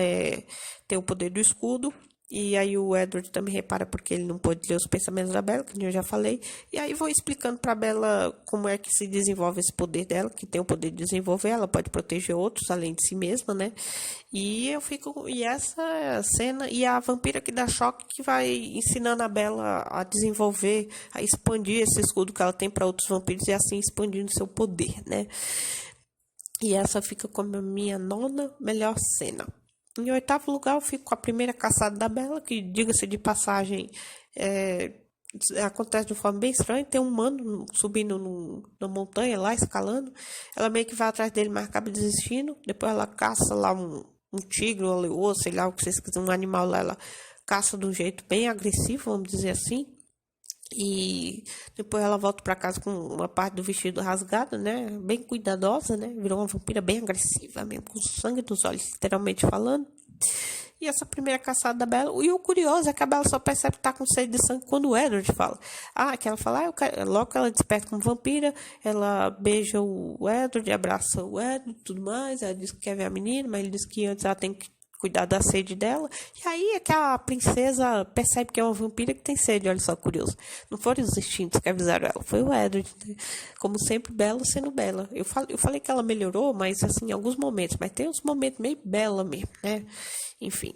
tem o poder do escudo. E aí o Edward também repara porque ele não pôde ler os pensamentos da Bella, que eu já falei. E aí vou explicando pra Bella como é que se desenvolve esse poder dela, que tem o poder de desenvolver, ela pode proteger outros além de si mesma, né? E essa cena, e a vampira que dá choque, que vai ensinando a Bella a desenvolver, a expandir esse escudo que ela tem para outros vampiros e assim expandindo seu poder, né? E essa fica como a minha 9ª melhor cena. Em 8º lugar, eu fico com a primeira caçada da Bella, que, diga-se de passagem, acontece de uma forma bem estranha. Tem um humano subindo na montanha lá, escalando. Ela meio que vai atrás dele, mas acaba desistindo. Depois ela caça lá um tigre, uma leoa, sei lá o que vocês quiserem, um animal lá. Ela caça de um jeito bem agressivo, vamos dizer assim. E depois ela volta para casa com uma parte do vestido rasgada, né? Bem cuidadosa, né? Virou uma vampira bem agressiva mesmo, com sangue nos olhos, literalmente falando. E essa primeira caçada da Bella. E o curioso é que a Bella só percebe que tá com sede de sangue quando o Edward fala. Que ela fala, logo que ela desperta como vampira, ela beija o Edward, abraça o Edward e tudo mais. Ela diz que quer ver a menina, mas ele diz que antes ela tem que cuidar da sede dela. E aí é que a princesa percebe que é uma vampira que tem sede. Olha só, curioso. Não foram os instintos que avisaram ela, foi o Edward. Né? Como sempre, Bella sendo Bella. Eu falei que ela melhorou, mas assim, em alguns momentos. Mas tem uns momentos meio Bella mesmo, né? Enfim.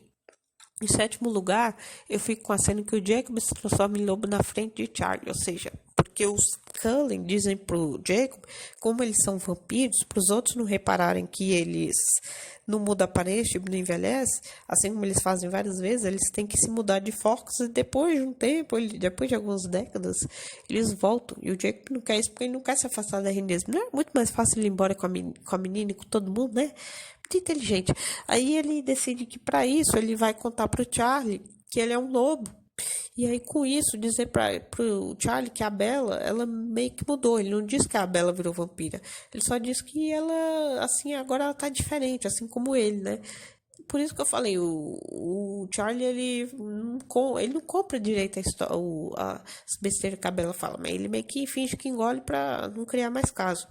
Em sétimo lugar, eu fico com a cena que o Jacob se transforma em lobo na frente de Charlie. Ou seja, porque os Cullen dizem pro Jacob, como eles são vampiros, para os outros não repararem que eles não mudam a aparência, tipo, não envelhecem, assim como eles fazem várias vezes, eles têm que se mudar de focos e depois de um tempo, depois de algumas décadas, eles voltam. E o Jacob não quer isso porque ele não quer se afastar da Renée. Não é muito mais fácil ir embora com a menina e com todo mundo, né? Muito inteligente. Aí ele decide que para isso ele vai contar pro Charlie que ele é um lobo. E aí com isso dizer pro Charlie que a Bella, ela meio que mudou. Ele não diz que a Bella virou vampira. Ele só diz que ela, assim, agora ela tá diferente, assim como ele, né? Por isso que eu falei, o Charlie, ele não compra direito as besteiras que a Bella fala, mas ele meio que finge que engole pra não criar mais caso.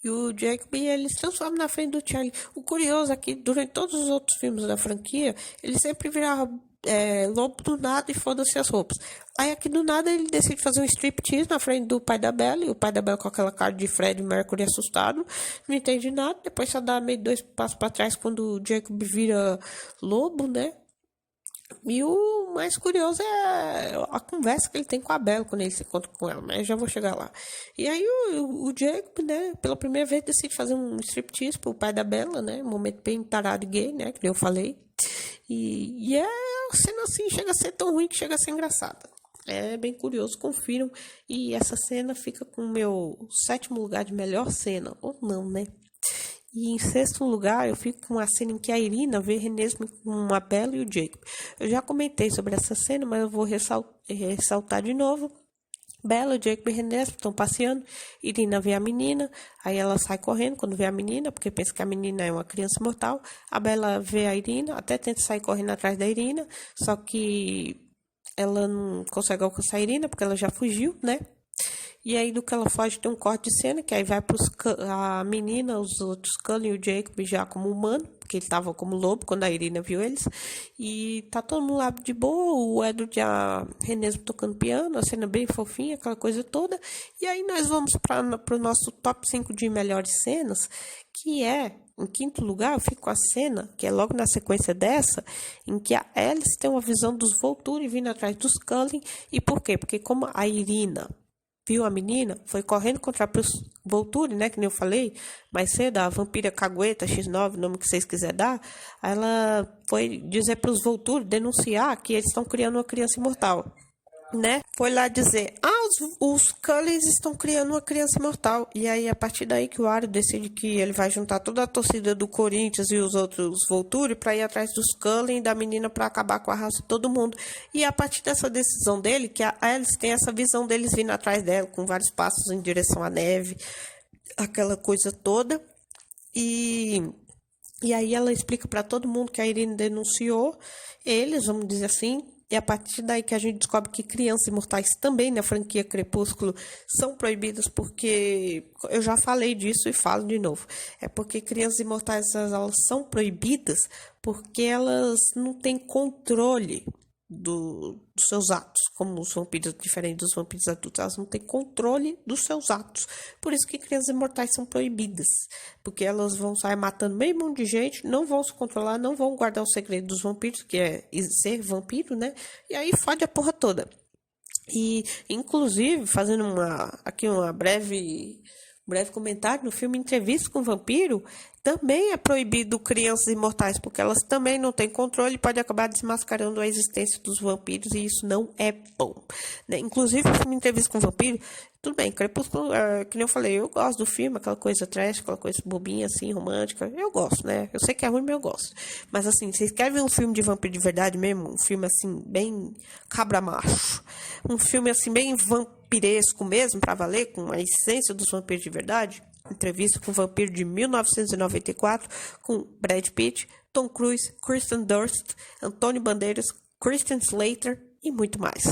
E o Jacob, ele se transforma na frente do Charlie. O curioso é que durante todos os outros filmes da franquia, ele sempre virava lobo do nada e foda-se as roupas. Aí aqui do nada ele decide fazer um striptease na frente do pai da Bella. E o pai da Bella com aquela cara de Fred Mercury assustado. Não entende nada. Depois só dá meio 2 passos para trás quando o Jacob vira lobo, né? E o mais curioso é a conversa que ele tem com a Bella quando ele se encontra com ela, mas eu já vou chegar lá. E aí o Jacob, né, pela primeira vez decide fazer um striptease pro pai da Bella, né, um momento bem tarado e gay, né, que eu falei. E é a cena assim, chega a ser tão ruim que chega a ser engraçada. É bem curioso, confiram. E essa cena fica com o meu 7º lugar de melhor cena, ou não, né? E em 6º lugar, eu fico com a cena em que a Irina vê Renesmee com a Bella e o Jacob. Eu já comentei sobre essa cena, mas eu vou ressaltar de novo. Bella, Jacob e Renesmee estão passeando. Irina vê a menina, aí ela sai correndo quando vê a menina, porque pensa que a menina é uma criança mortal. A Bella vê a Irina, até tenta sair correndo atrás da Irina, só que ela não consegue alcançar a Irina, porque ela já fugiu, né? E aí, do que ela foge, tem um corte de cena, que aí vai a menina, os outros Cullen e o Jacob já como humano, porque ele estava como lobo quando a Irina viu eles. E tá todo mundo lá de boa, o Edward e a Renée tocando piano, a cena bem fofinha, aquela coisa toda. E aí nós vamos para o nosso top 5 de melhores cenas, que é, em 5º lugar, eu fico com a cena, que é logo na sequência dessa, em que a Alice tem uma visão dos Volturi vindo atrás dos Cullen. E por quê? Porque como a Irina viu a menina, foi correndo contra os Volturi, né, que nem eu falei mais cedo, a vampira cagueta X9, nome que vocês quiserem dar, ela foi dizer para os Volturi denunciar que eles estão criando uma criança imortal, né? Foi lá dizer, os Cullens estão criando uma criança imortal. E aí, a partir daí que o Arya decide que ele vai juntar toda a torcida do Corinthians e os outros Volturi para ir atrás dos Cullen e da menina para acabar com a raça de todo mundo. E a partir dessa decisão dele, que a Alice tem essa visão deles vindo atrás dela, com vários passos em direção à neve, aquela coisa toda. E aí ela explica para todo mundo que a Irene denunciou eles, vamos dizer assim. E a partir daí que a gente descobre que crianças imortais também na franquia Crepúsculo são proibidas, porque eu já falei disso e falo de novo. É porque crianças imortais elas são proibidas porque elas não têm controle dos seus atos, como os vampiros, diferente dos vampiros adultos, elas não têm controle dos seus atos. Por isso que crianças imortais são proibidas, porque elas vão sair matando meio mundo de gente, não vão se controlar, não vão guardar o segredo dos vampiros, que é ser vampiro, né? E aí fode a porra toda. E, inclusive, fazendo uma breve Breve comentário: no filme Entrevista com o Vampiro, também é proibido crianças imortais, porque elas também não têm controle e pode acabar desmascarando a existência dos vampiros, e isso não é bom, né? Inclusive, o filme Entrevista com o Vampiro, tudo bem, Crepúsculo, que nem eu falei, eu gosto do filme, aquela coisa trash, aquela coisa bobinha, assim, romântica, eu gosto, né? Eu sei que é ruim, mas eu gosto. Mas, assim, vocês querem ver um filme de vampiro de verdade mesmo? Um filme, assim, bem cabra macho, um filme, assim, bem vampiresco mesmo, pra valer, com a essência dos vampiros de verdade? Entrevista com o Vampiro de 1994, com Brad Pitt, Tom Cruise, Kristen Dunst, Antônio Bandeiras, Christian Slater e muito mais.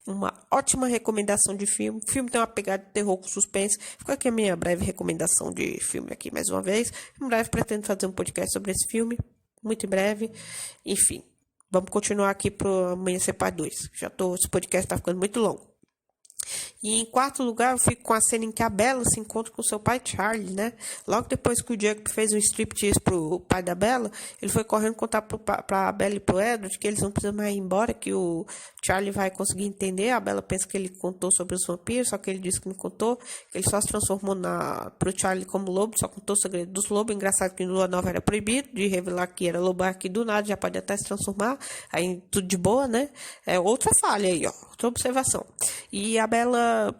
Uma ótima recomendação de filme. O filme tem uma pegada de terror com suspense. Fica aqui a minha breve recomendação de filme aqui mais uma vez. Em breve pretendo fazer um podcast sobre esse filme. Muito em breve. Enfim, vamos continuar aqui pro Amanhecer Parte 2. Esse podcast está ficando muito longo. E em quarto lugar, eu fico com a cena em que a Bella se encontra com seu pai Charlie, né? Logo depois que o Jacob fez um striptease pro pai da Bella, ele foi correndo contar pra Bella e pro Edward que eles não precisam mais ir embora, que o Charlie vai conseguir entender. A Bella pensa que ele contou sobre os vampiros, só que ele disse que não contou, que ele só se transformou pro Charlie como lobo, só contou o segredo dos lobos. Engraçado que no Lua Nova era proibido de revelar que era lobo, aqui do nada já pode até se transformar, aí tudo de boa, né? É outra falha aí, ó, outra observação. E a Bella,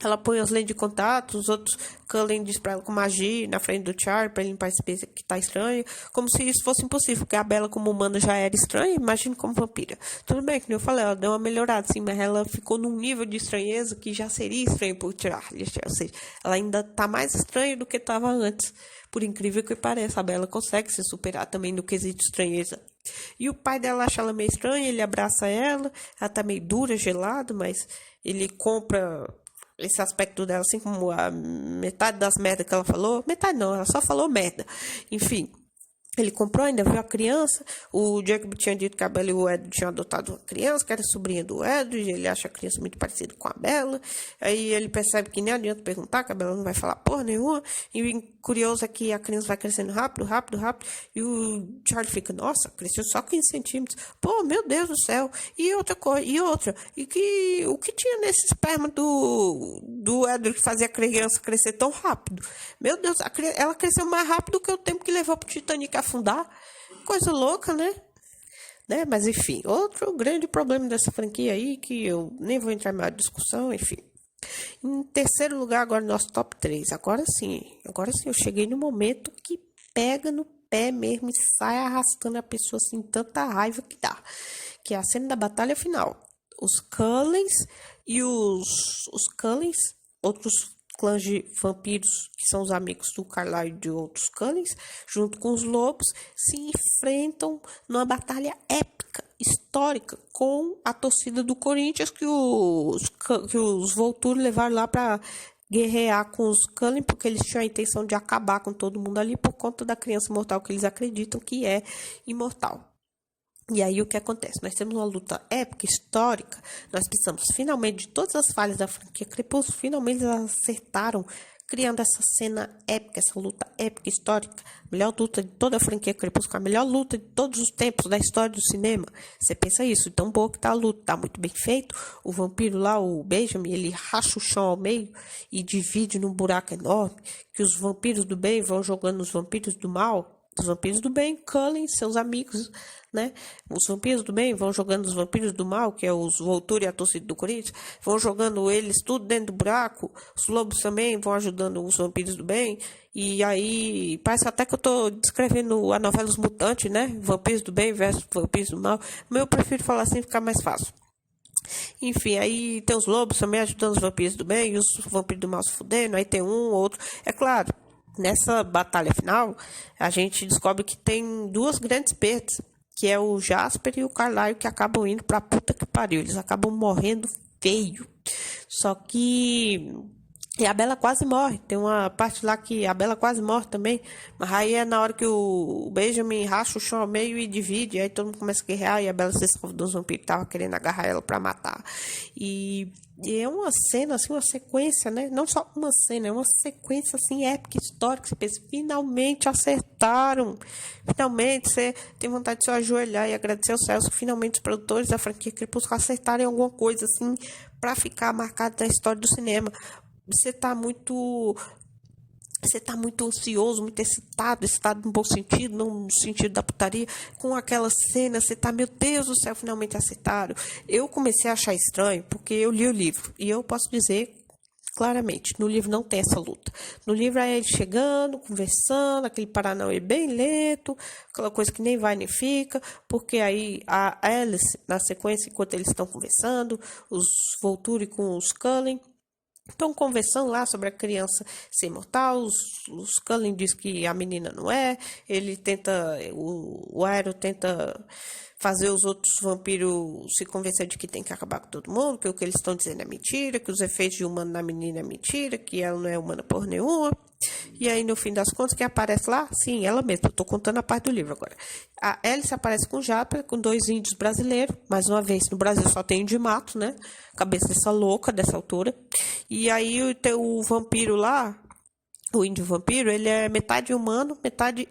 ela põe as lentes de contato, os outros Cullen diz pra ela com magia na frente do Charlie, pra ele não perceber que tá estranho, como se isso fosse impossível, porque a Bella como humana já era estranha, imagine como vampira. Tudo bem, que nem eu falei, ela deu uma melhorada, sim, mas ela ficou num nível de estranheza que já seria estranho por Charlie, ou seja, ela ainda tá mais estranha do que estava antes. Por incrível que pareça, a Bella consegue se superar também no quesito estranheza. E o pai dela acha ela meio estranha, ele abraça ela tá meio dura, gelada, mas ele compra esse aspecto dela, assim como a metade das merdas que ela falou. Metade não, ela só falou merda. Enfim, ele comprou, ainda viu a criança. O Jacob tinha dito que a Bella e o Edward tinham adotado uma criança, que era sobrinha do Edward. Ele acha a criança muito parecida com a Bella. Aí ele percebe que nem adianta perguntar, que a Bella não vai falar porra nenhuma. E o curioso é que a criança vai crescendo rápido. E o Charlie fica, nossa, cresceu só 15 centímetros. Pô, meu Deus do céu. E outra coisa, o que tinha nesse esperma do Edward que fazia a criança crescer tão rápido? Meu Deus, ela cresceu mais rápido que o tempo que levou pro Titanic afundar. Coisa louca, né? Mas enfim, outro grande problema dessa franquia aí, que eu nem vou entrar em maior discussão, enfim. Em terceiro lugar, agora nosso top 3. Agora sim, eu cheguei no momento que pega no pé mesmo e sai arrastando a pessoa assim, tanta raiva que dá. Que é a cena da batalha final. Os Cullens e os Cullens, outros clãs de vampiros, que são os amigos do Carlyle e de outros Cullens, junto com os lobos, se enfrentam numa batalha épica, histórica, com a torcida do Corinthians, que os Volturi levaram lá para guerrear com os Cullen, porque eles tinham a intenção de acabar com todo mundo ali por conta da criança mortal que eles acreditam que é imortal. E aí o que acontece? Nós temos uma luta épica, histórica. Nós precisamos finalmente de todas as falhas da franquia Crepúsculo. Finalmente eles acertaram criando essa cena épica, essa luta épica, histórica. A melhor luta de toda a franquia Crepúsculo, a melhor luta de todos os tempos da história do cinema. Você pensa isso, tão boa que tá a luta, tá muito bem feito. O vampiro lá, o Benjamin, ele racha o chão ao meio e divide num buraco enorme, que os vampiros do bem vão jogando os vampiros do mal. Os vampiros do bem, Cullen, seus amigos, né? Os vampiros do bem vão jogando os vampiros do mal, que é os Volturi e a torcida do Corinthians, vão jogando eles tudo dentro do buraco. Os lobos também vão ajudando os vampiros do bem. E aí, parece até que eu tô descrevendo a novela Os Mutantes, né? Vampiros do bem versus vampiros do mal. Mas eu prefiro falar assim, ficar mais fácil. Enfim, aí tem os lobos também ajudando os vampiros do bem e os vampiros do mal se fudendo. Aí tem um, outro. É claro, nessa batalha final, a gente descobre que tem duas grandes perdas, que é o Jasper e o Carlyle, que acabam indo pra puta que pariu. Eles acabam morrendo feio. Só que e a Bella quase morre. Tem uma parte lá que a Bella quase morre também. Mas aí é na hora que o Benjamin racha o chão ao meio e divide. Aí todo mundo começa a guerrear e a Bella se salva dos vampiros que estavam querendo agarrar ela pra matar. E é uma cena, assim, uma sequência, né? Não só uma cena, é uma sequência, assim, épica, histórica. Você pensa, finalmente acertaram. Finalmente, você tem vontade de se ajoelhar e agradecer aos céus que finalmente os produtores da franquia Crepúsculo acertarem alguma coisa, assim, pra ficar marcado na história do cinema. Você tá muito você tá muito ansioso, muito excitado no bom sentido, não no sentido da putaria, com aquela cena, você tá, meu Deus do céu, finalmente acertaram. Eu comecei a achar estranho, porque eu li o livro, e eu posso dizer claramente, no livro não tem essa luta. No livro é ele chegando, conversando, aquele paranauê bem lento, aquela coisa que nem vai nem fica, porque aí a Alice, na sequência, enquanto eles estão conversando, os Volturi com os Cullen, estão conversando lá sobre a criança ser mortal, os Cullen diz que a menina não é, ele tenta, o Aero tenta fazer os outros vampiros se convencer de que tem que acabar com todo mundo, que o que eles estão dizendo é mentira, que os efeitos de humano na menina é mentira, que ela não é humana por nenhuma. E aí, no fim das contas, quem aparece lá? Sim, ela mesma. Estou contando a parte do livro agora. A Alice aparece com o Japa, com 2 índios brasileiros. Mais uma vez, no Brasil só tem índio de mato, né? Cabeça dessa louca, dessa altura. E aí, tem o vampiro lá, o índio vampiro, ele é metade humano, metade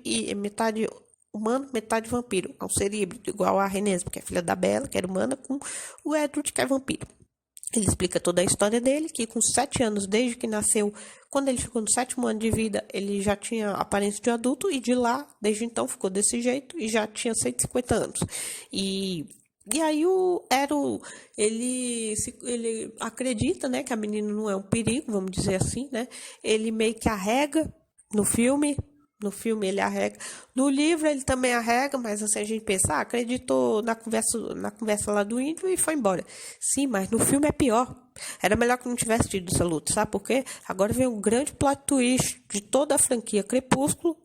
humano, metade vampiro. É um ser híbrido, igual a Renesme, que é filha da Bella, que era humana, com o Edward, que é vampiro. Ele explica toda a história dele, que com 7 anos, desde que nasceu, quando ele ficou no 7º ano de vida, ele já tinha aparência de adulto, e de lá, desde então, ficou desse jeito, e já tinha 150 anos. E aí o Ero, ele acredita, né, que a menina não é um perigo, vamos dizer assim, né? Ele meio que arrega no filme. No filme ele arrega. No livro ele também arrega, mas assim a gente pensa, acreditou na conversa lá do índio e foi embora. Sim, mas no filme é pior. Era melhor que não tivesse tido essa luta, sabe por quê? Agora vem um grande plot twist de toda a franquia Crepúsculo,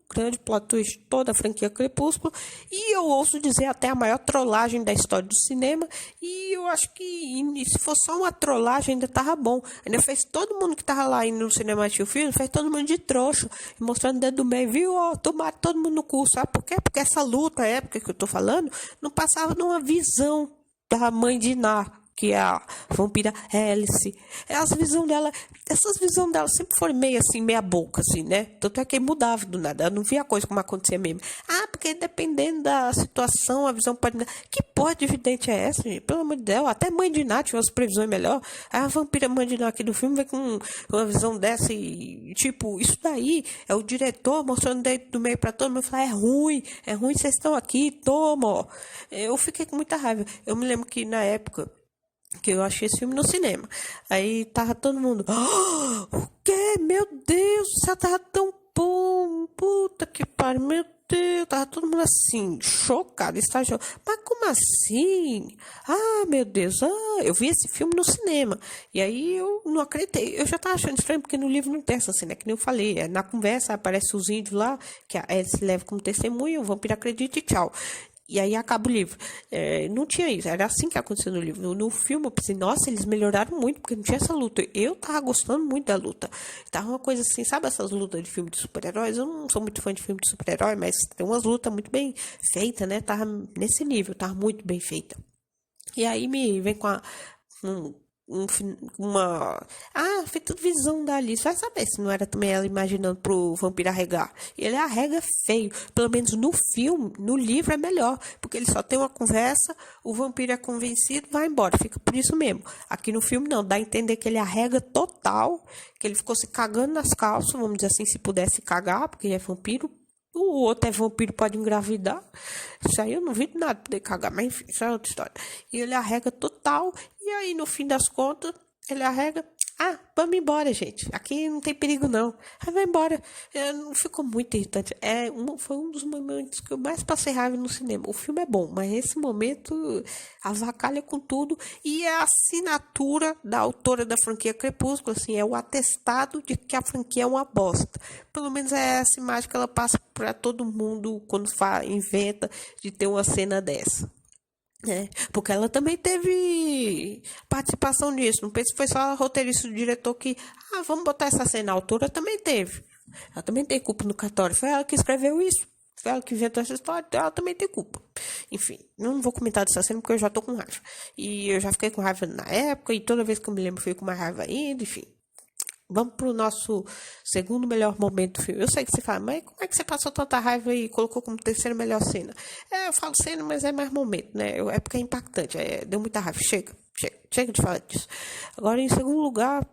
e eu ouso dizer até a maior trollagem da história do cinema, e eu acho que se fosse só uma trollagem ainda tava bom. Ainda fez todo mundo que tava lá indo no cinema assistir o filme, fez todo mundo de trouxa, mostrando o dedo do meio, viu? Ó, tomaram todo mundo no cu, sabe por quê? Porque essa luta, a época que eu tô falando, não passava numa visão da mãe de Ná, que é a vampira Alice. Essas visões dela sempre foram meio assim, meia boca, assim, né? Tanto é que mudava do nada. Eu não via a coisa como acontecia mesmo. Porque dependendo da situação, a visão pode... Que porra de vidente é essa, gente? Pelo amor de Deus, até Mãe de Ná tinha umas previsões melhor. A vampira Mãe de Ná aqui do filme vem com uma visão dessa e, tipo, isso daí é o diretor mostrando dentro do meio pra todo mundo falar, é ruim, vocês estão aqui, toma, ó. Eu fiquei com muita raiva. Eu me lembro que na época que eu achei esse filme no cinema. Aí tava todo mundo, o quê? Meu Deus, o céu tava tão bom, puta que pariu, meu Deus, tava todo mundo assim, chocado, estágio. Mas como assim? Meu Deus, eu vi esse filme no cinema. E aí eu não acreditei. Eu já tava achando estranho, porque no livro não tem essa cena, que nem eu falei. Na conversa aparece os índios lá, que a Alice leva como testemunha, o vampiro acredita e tchau. E aí acaba o livro. Não tinha isso, era assim que aconteceu no livro. No filme eu pensei, nossa, eles melhoraram muito, porque não tinha essa luta. Eu tava gostando muito da luta. Tava uma coisa assim, sabe essas lutas de filme de super-heróis? Eu não sou muito fã de filme de super-herói, mas tem umas lutas muito bem feitas, né? Tava nesse nível, tava muito bem feita. E aí me vem com foi tudo visão da Alice. Vai saber se não era também ela imaginando pro vampiro arregar. E ele arrega feio. Pelo menos no filme, no livro é melhor. Porque ele só tem uma conversa, o vampiro é convencido, vai embora. Fica por isso mesmo. Aqui no filme não, dá a entender que ele arrega total, que ele ficou se cagando nas calças, vamos dizer assim, se pudesse cagar, porque ele é vampiro. O outro é vampiro, pode engravidar. Isso aí eu não vi nada poder cagar, mas enfim, isso é outra história. E ele arrega total. E aí, no fim das contas, ele arrega. Vamos embora, gente. Aqui não tem perigo, não. Aí vai embora. Ficou muito irritante. Foi um dos momentos que eu mais passei raiva no cinema. O filme é bom, mas esse momento avacalha com tudo. E é a assinatura da autora da franquia Crepúsculo, assim, é o atestado de que a franquia é uma bosta. Pelo menos é essa imagem que ela passa para todo mundo quando inventa de ter uma cena dessa. Porque ela também teve participação nisso. Não pense que foi só a roteirista do diretor que, vamos botar essa cena. A autora também teve. Ela também tem culpa no cartório. Foi ela que escreveu isso. Foi ela que inventou essa história. Então ela também tem culpa. Enfim, não vou comentar dessa cena porque eu já tô com raiva. E eu já fiquei com raiva na época. E toda vez que eu me lembro, eu fico com mais raiva ainda. Enfim. Vamos pro nosso segundo melhor momento do filme. Eu sei que você fala, mas como é que você passou tanta raiva e colocou como terceira melhor cena? Eu falo cena, mas é mais momento, né? É porque é impactante. Deu muita raiva. Chega de falar disso. Agora, em segundo lugar,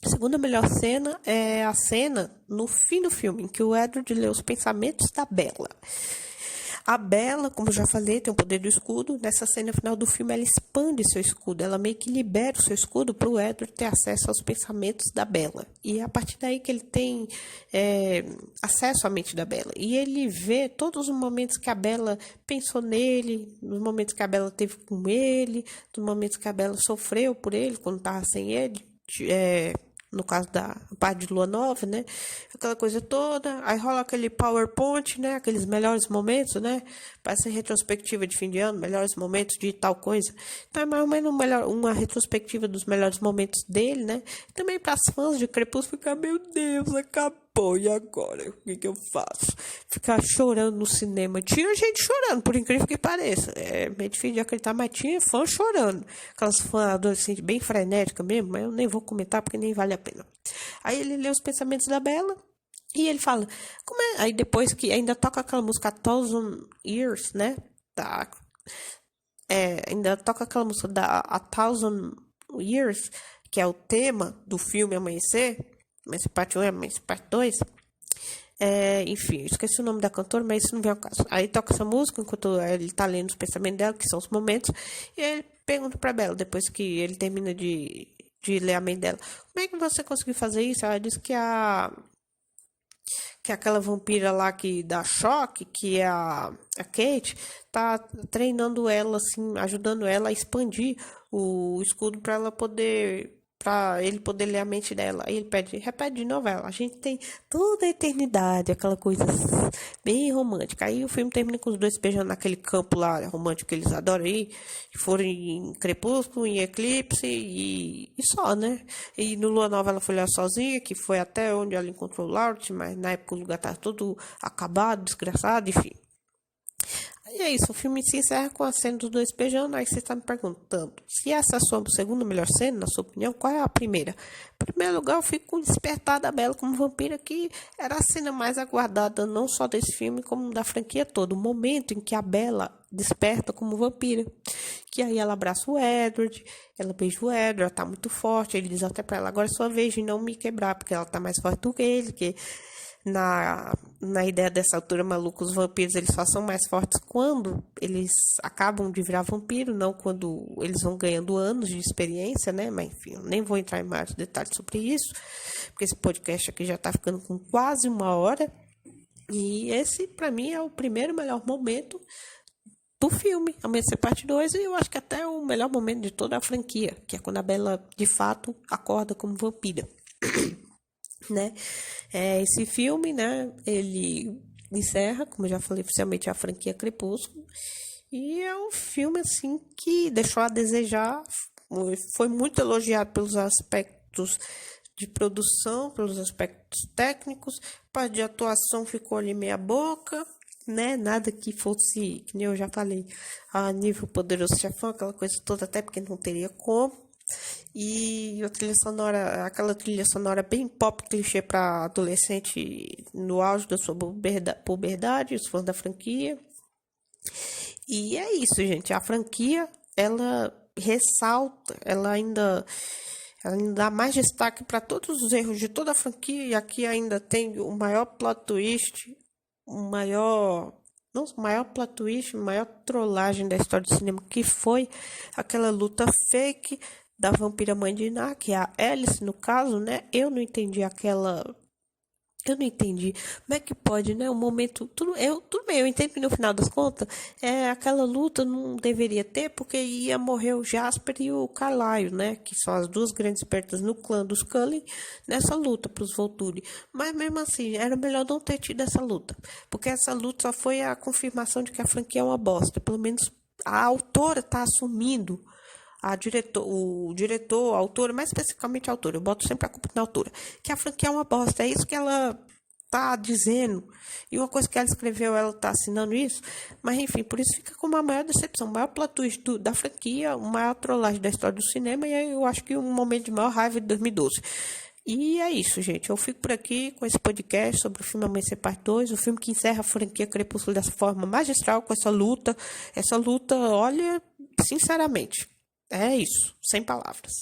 A segunda melhor cena é a cena no fim do filme, em que o Edward lê os pensamentos da Bella. A Bella, como eu já falei, tem o poder do escudo. Nessa cena final do filme, ela expande seu escudo. Ela meio que libera o seu escudo para o Edward ter acesso aos pensamentos da Bella. E é a partir daí que ele tem acesso à mente da Bella. E ele vê todos os momentos que a Bella pensou nele, nos momentos que a Bella teve com ele, nos momentos que a Bella sofreu por ele, quando estava sem ele. No caso da parte de Lua Nova, né? Aquela coisa toda. Aí rola aquele PowerPoint, né? Aqueles melhores momentos, né? Parece retrospectiva de fim de ano, melhores momentos de tal coisa. Então é mais ou menos uma retrospectiva dos melhores momentos dele, né? Também para as fãs de Crepúsculo ficar, meu Deus, acabou, e agora? O que eu faço? Ficar chorando no cinema. Tinha gente chorando, por incrível que pareça. É meio difícil de acreditar, mas tinha fã chorando. Aquelas fãs adolescentes bem frenéticas mesmo, mas eu nem vou comentar porque nem vale a pena. Aí ele lê os pensamentos da Bella e ele fala, como é? Aí depois que ainda toca aquela música 1,000 Years, né? Ainda toca aquela música da 1,000 Years, que é o tema do filme Amanhecer parte 1 e Amanhecer parte 2. Enfim, esqueci o nome da cantora, mas isso não vem ao caso. Aí toca essa música enquanto ele tá lendo os pensamentos dela, que são os momentos, e aí ele pergunta pra Bella, depois que ele termina de ler a mente dela, como é que você conseguiu fazer isso? Ela disse que aquela vampira lá que dá choque, que é a Kate, tá treinando ela, assim, ajudando ela a expandir o escudo para ele poder ler a mente dela. Aí ele repete de novo ela. A gente tem toda a eternidade, aquela coisa bem romântica. Aí o filme termina com os dois beijando naquele campo lá romântico que eles adoram aí. Que foram em Crepúsculo, em Eclipse e só, né? E no Lua Nova ela foi lá sozinha, que foi até onde ela encontrou o Laurent, mas na época o lugar estava todo acabado, desgraçado, enfim. E é isso, o filme se encerra com a cena dos dois beijando. Aí você está me perguntando, se essa é a sua segunda melhor cena, na sua opinião, qual é a primeira? Em primeiro lugar, eu fico com o Despertar da Bella como vampira, que era a cena mais aguardada, não só desse filme, como da franquia toda. O momento em que a Bella desperta como vampira. Que aí ela abraça o Edward, ela beija o Edward, ela tá muito forte. Ele diz até pra ela, agora é sua vez de não me quebrar, porque ela tá mais forte do que ele, que... Na ideia dessa altura maluca, os vampiros eles só são mais fortes quando eles acabam de virar vampiro, não quando eles vão ganhando anos de experiência, né? Mas enfim, eu nem vou entrar em mais detalhes sobre isso, porque esse podcast aqui já tá ficando com quase 1 hora. E esse, pra mim, é o primeiro melhor momento do filme, Amanhecer Parte 2, e eu acho que até o melhor momento de toda a franquia, que é quando a Bella, de fato, acorda como vampira. Né? Esse filme, né, ele encerra, como eu já falei, oficialmente a franquia Crepúsculo, e é um filme assim que deixou a desejar. Foi muito elogiado pelos aspectos de produção, pelos aspectos técnicos. Parte de atuação ficou ali meia boca, né? Nada que fosse, que nem eu já falei, a nível Poderoso Chefão, aquela coisa toda, até porque não teria como. E a trilha sonora, aquela trilha sonora bem pop clichê para adolescente no auge da sua puberdade, os fãs da franquia. E é isso, gente. A franquia, ela ressalta, ela ainda dá mais destaque para todos os erros de toda a franquia. E aqui ainda tem o maior plot twist, maior trollagem da história do cinema, que foi aquela luta fake da vampira mãe de Ná, que é a Alice, no caso, né? Eu não entendi. Como é que pode, né? O momento... Tudo bem, eu entendo que no final das contas, aquela luta não deveria ter, porque ia morrer o Jasper e o Carlyle, né? Que são as duas grandes perdas no clã dos Cullen, nessa luta para os Volturi. Mas mesmo assim, era melhor não ter tido essa luta, porque essa luta só foi a confirmação de que a franquia é uma bosta. Pelo menos a autora está assumindo, o diretor, a autora, mais especificamente a autora, eu boto sempre a culpa na autora, que a franquia é uma bosta, é isso que ela tá dizendo, e uma coisa que ela escreveu, ela tá assinando isso, mas enfim, por isso fica como a maior decepção, o maior plot twist da franquia, o maior trollagem da história do cinema, e aí eu acho que um momento de maior raiva de 2012. E é isso, gente. Eu fico por aqui com esse podcast sobre o filme Amanhecer Parte 2, o filme que encerra a franquia Crepúsculo dessa forma magistral, com essa luta, olha, sinceramente, é isso, sem palavras.